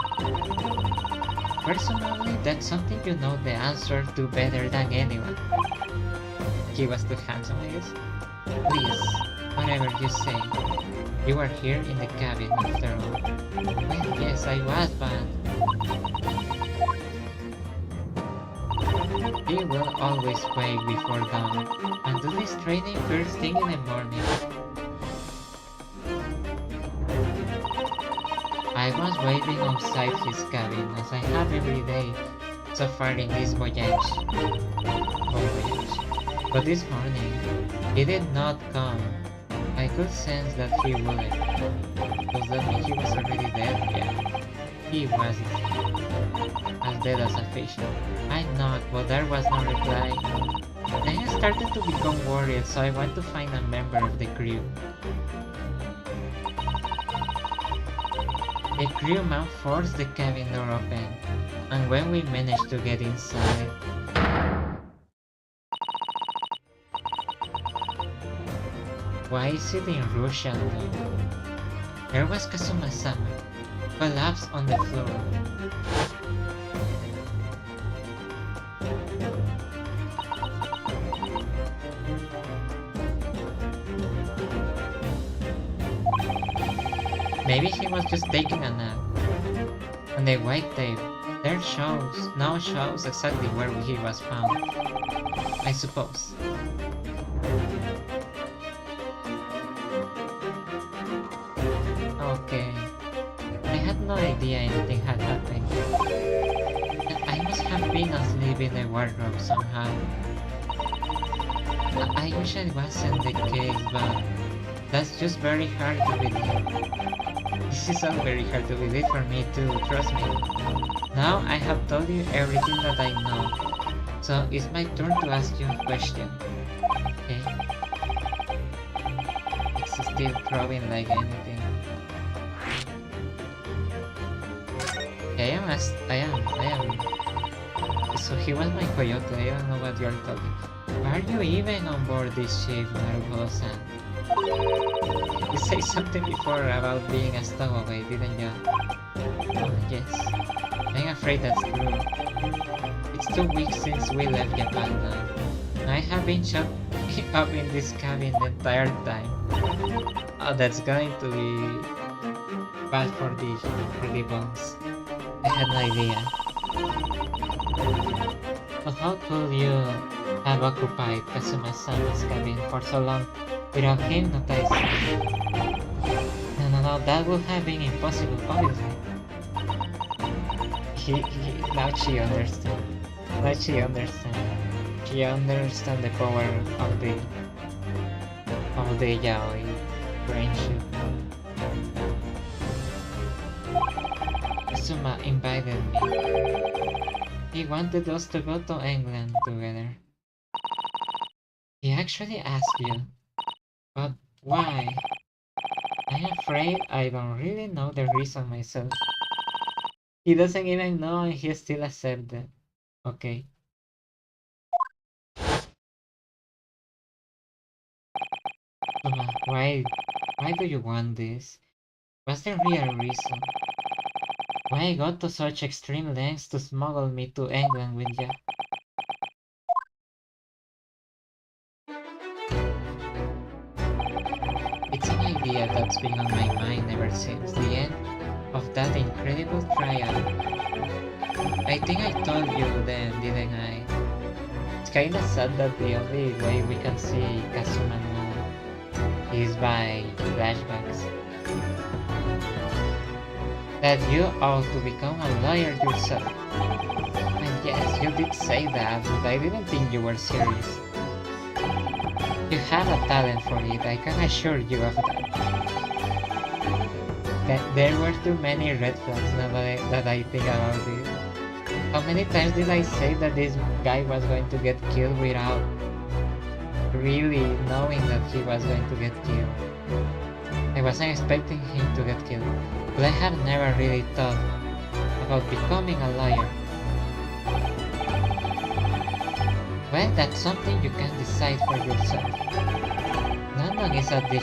Personally, that's something you know the answer to better than anyone. He was too handsome, I guess. Please, whatever you say. You were here in the cabin after all. Well, yes, I was, but... He will always wake before dawn, and do this training first thing in the morning. I was waiting outside his cabin, as I have every day so far in this voyage. But this morning, he did not come. I could sense that he wouldn't. Does that mean he was already dead? Yeah, he was as dead as a fish. I knocked, but there was no reply. Then I started to become worried, so I went to find a member of the crew. The crewman forced the cabin door open, and when we managed to get inside, why is it in Russian though? There was Kazuma-sama, collapsed on the floor. Maybe he was just taking a nap. And the white tape, now shows exactly where he was found. I suppose. Okay. I had no idea anything had happened. I must have been asleep in the wardrobe somehow. I wish it wasn't the case, but that's just very hard to believe. This is all very hard to believe for me too, trust me. Now I have told you everything that I know, so it's my turn to ask you a question. Okay? It's still probing like anything. Okay, I am. So he was my coyote, I don't know what you're talking. Are you even on board this ship, Naruto-san? You said something before about being a stowaway, didn't you? Oh, yes. I'm afraid that's true. It's 2 weeks since we left Japan now. I have been shut up in this cabin the entire time. Oh, that's going to be bad for the bones. I had no idea. But how could you have occupied Kazuma-sama's cabin for so long without hypnotizing? No, that would have been impossible, obviously. Now she understands. She understands the power of the yaoi friendship. Kazuma invited me. He wanted us to go to England together. He actually asked you. But why? I'm afraid I don't really know the reason myself. He doesn't even know and he still accepted. Okay. Why do you want this? What's the real reason? Why go to such extreme lengths to smuggle me to England with you? It's an idea that's been on my mind ever since the end of that incredible trial. I think I told you then, didn't I? It's kinda sad that the only way we can see Kazuma now is by flashbacks. That you ought to become a lawyer yourself. And yes, you did say that, but I didn't think you were serious. You have a talent for it, I can assure you of that. There were too many red flags now that I think about it. How many times did I say that this guy was going to get killed without really knowing that he was going to get killed? I wasn't expecting him to get killed, but I have never really thought about becoming a lawyer. Well, that's something you can decide for yourself. London is at the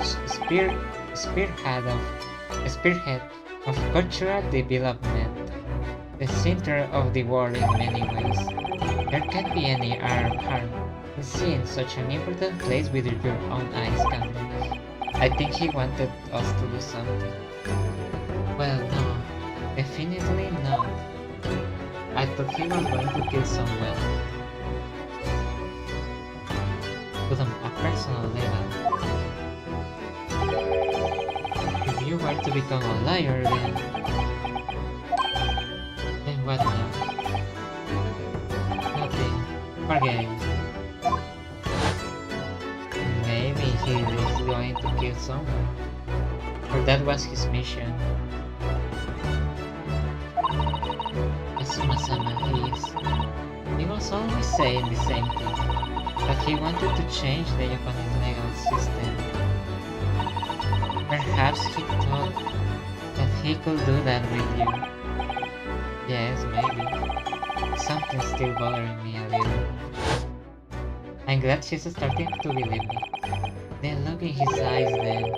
spearhead of cultural development, the center of the world in many ways. There can't be any harm in seeing such an important place with your own eyes, can there? I think he wanted us to do something. Well, no, definitely not. I thought he was going to kill someone. But on a personal level. If you were to become a liar, then what now? Nothing. Forget it. he is going to kill someone. Or that was his mission. Kazuma-sama, he was always saying the same thing, that he wanted to change the Japanese legal system. Perhaps he thought that he could do that with you. Yes, maybe. Something's still bothering me a little. I'm glad she's starting to believe me. The look in his eyes then,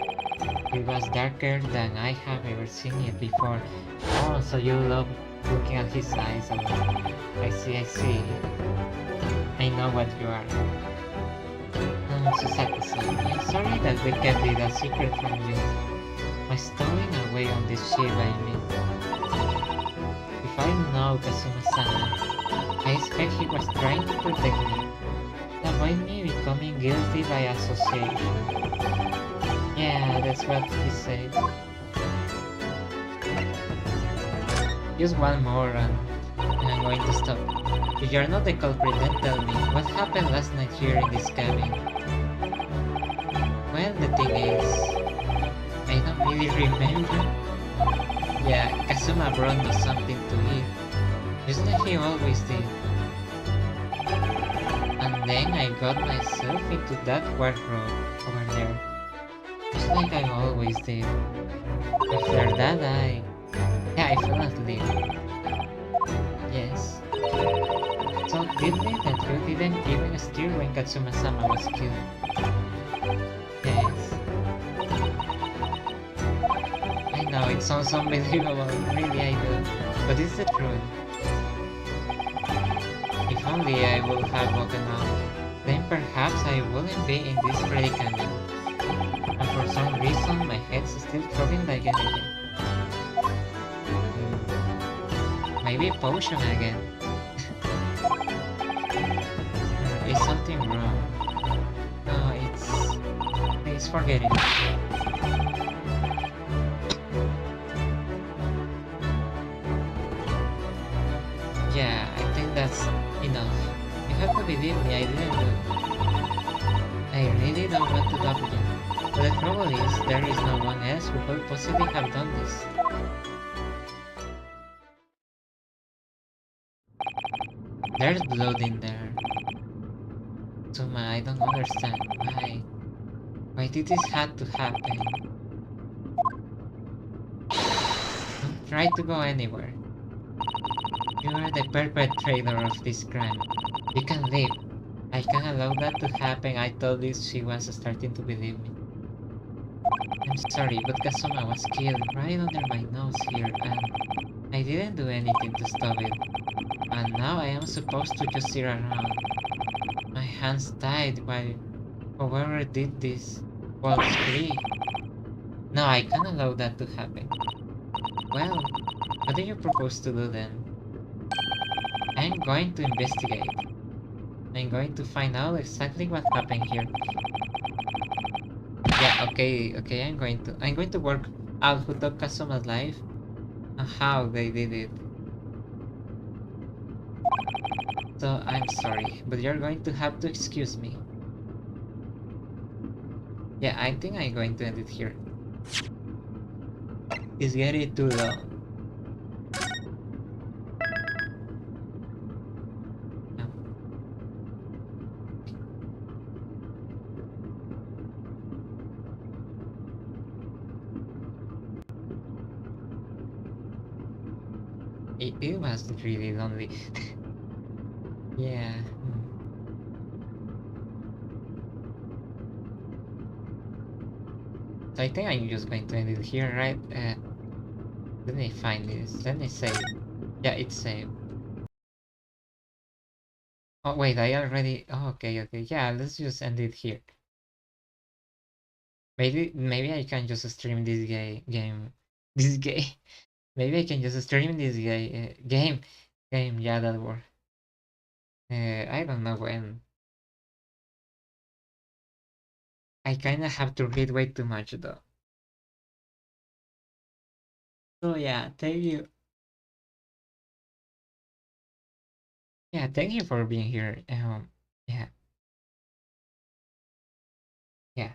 it was darker than I have ever seen it before. Oh, so you love looking at his eyes. Oh, I see. I know what you are. Susaku-san, I'm sorry that we kept it a secret from you. My stowing away on this ship, I mean. If I know Kazuma-san, I expect he was trying to protect me. Avoid me becoming guilty by association. Yeah, that's what he said. Just one more and I'm going to stop. If you're not the culprit, then tell me, what happened last night here in this cabin? Well, the thing is, I don't really remember. Yeah, Kazuma brought me something to eat, just like he always did. And then I got myself into that wardrobe over there, just like I always did. After that, I fell asleep. Yes. So deeply that you didn't even stir when Katsuma-sama was killed. Yes. I know, it sounds unbelievable, really I do, but it's the truth. If only I would have woken up, then perhaps I wouldn't be in this predicament. And for some reason my head's still throbbing like anything. Maybe potion again. Is something wrong? No, please forget it. Yeah, I think that's enough. You have to believe me, I didn't do it. I really don't want to doubt you. But the trouble is, there is no one else who could possibly have done this. There's blood in there. Tuma, I don't understand. Why? Why did this have to happen? Don't try to go anywhere. You are the perpetrator of this crime. You can leave. I can't allow that to happen. I told you she was starting to believe me. I'm sorry, but Kazuma was killed right under my nose here, and I didn't do anything to stop it. And now I am supposed to just sit around. My hands tied while whoever did this was free. No, I can't allow that to happen. Well, what do you propose to do then? I'm going to investigate. I'm going to find out exactly what happened here. Yeah, okay, I'm going to work out who took Kazuma's life and how they did it. So I'm sorry, but you're going to have to excuse me. Yeah, I think I'm going to end it here. It's getting too long. It was really lonely. Yeah. So I think I'm just going to end it here, right? Let me find this. Let me save. Yeah, it's saved. Oh wait, I already. Oh, okay. Yeah, let's just end it here. Maybe I can just stream this game. This game. Maybe I can just stream this game. Yeah, that works. I don't know when. I kinda have to read way too much though. So yeah, thank you. Yeah, thank you for being here. Yeah. Yeah.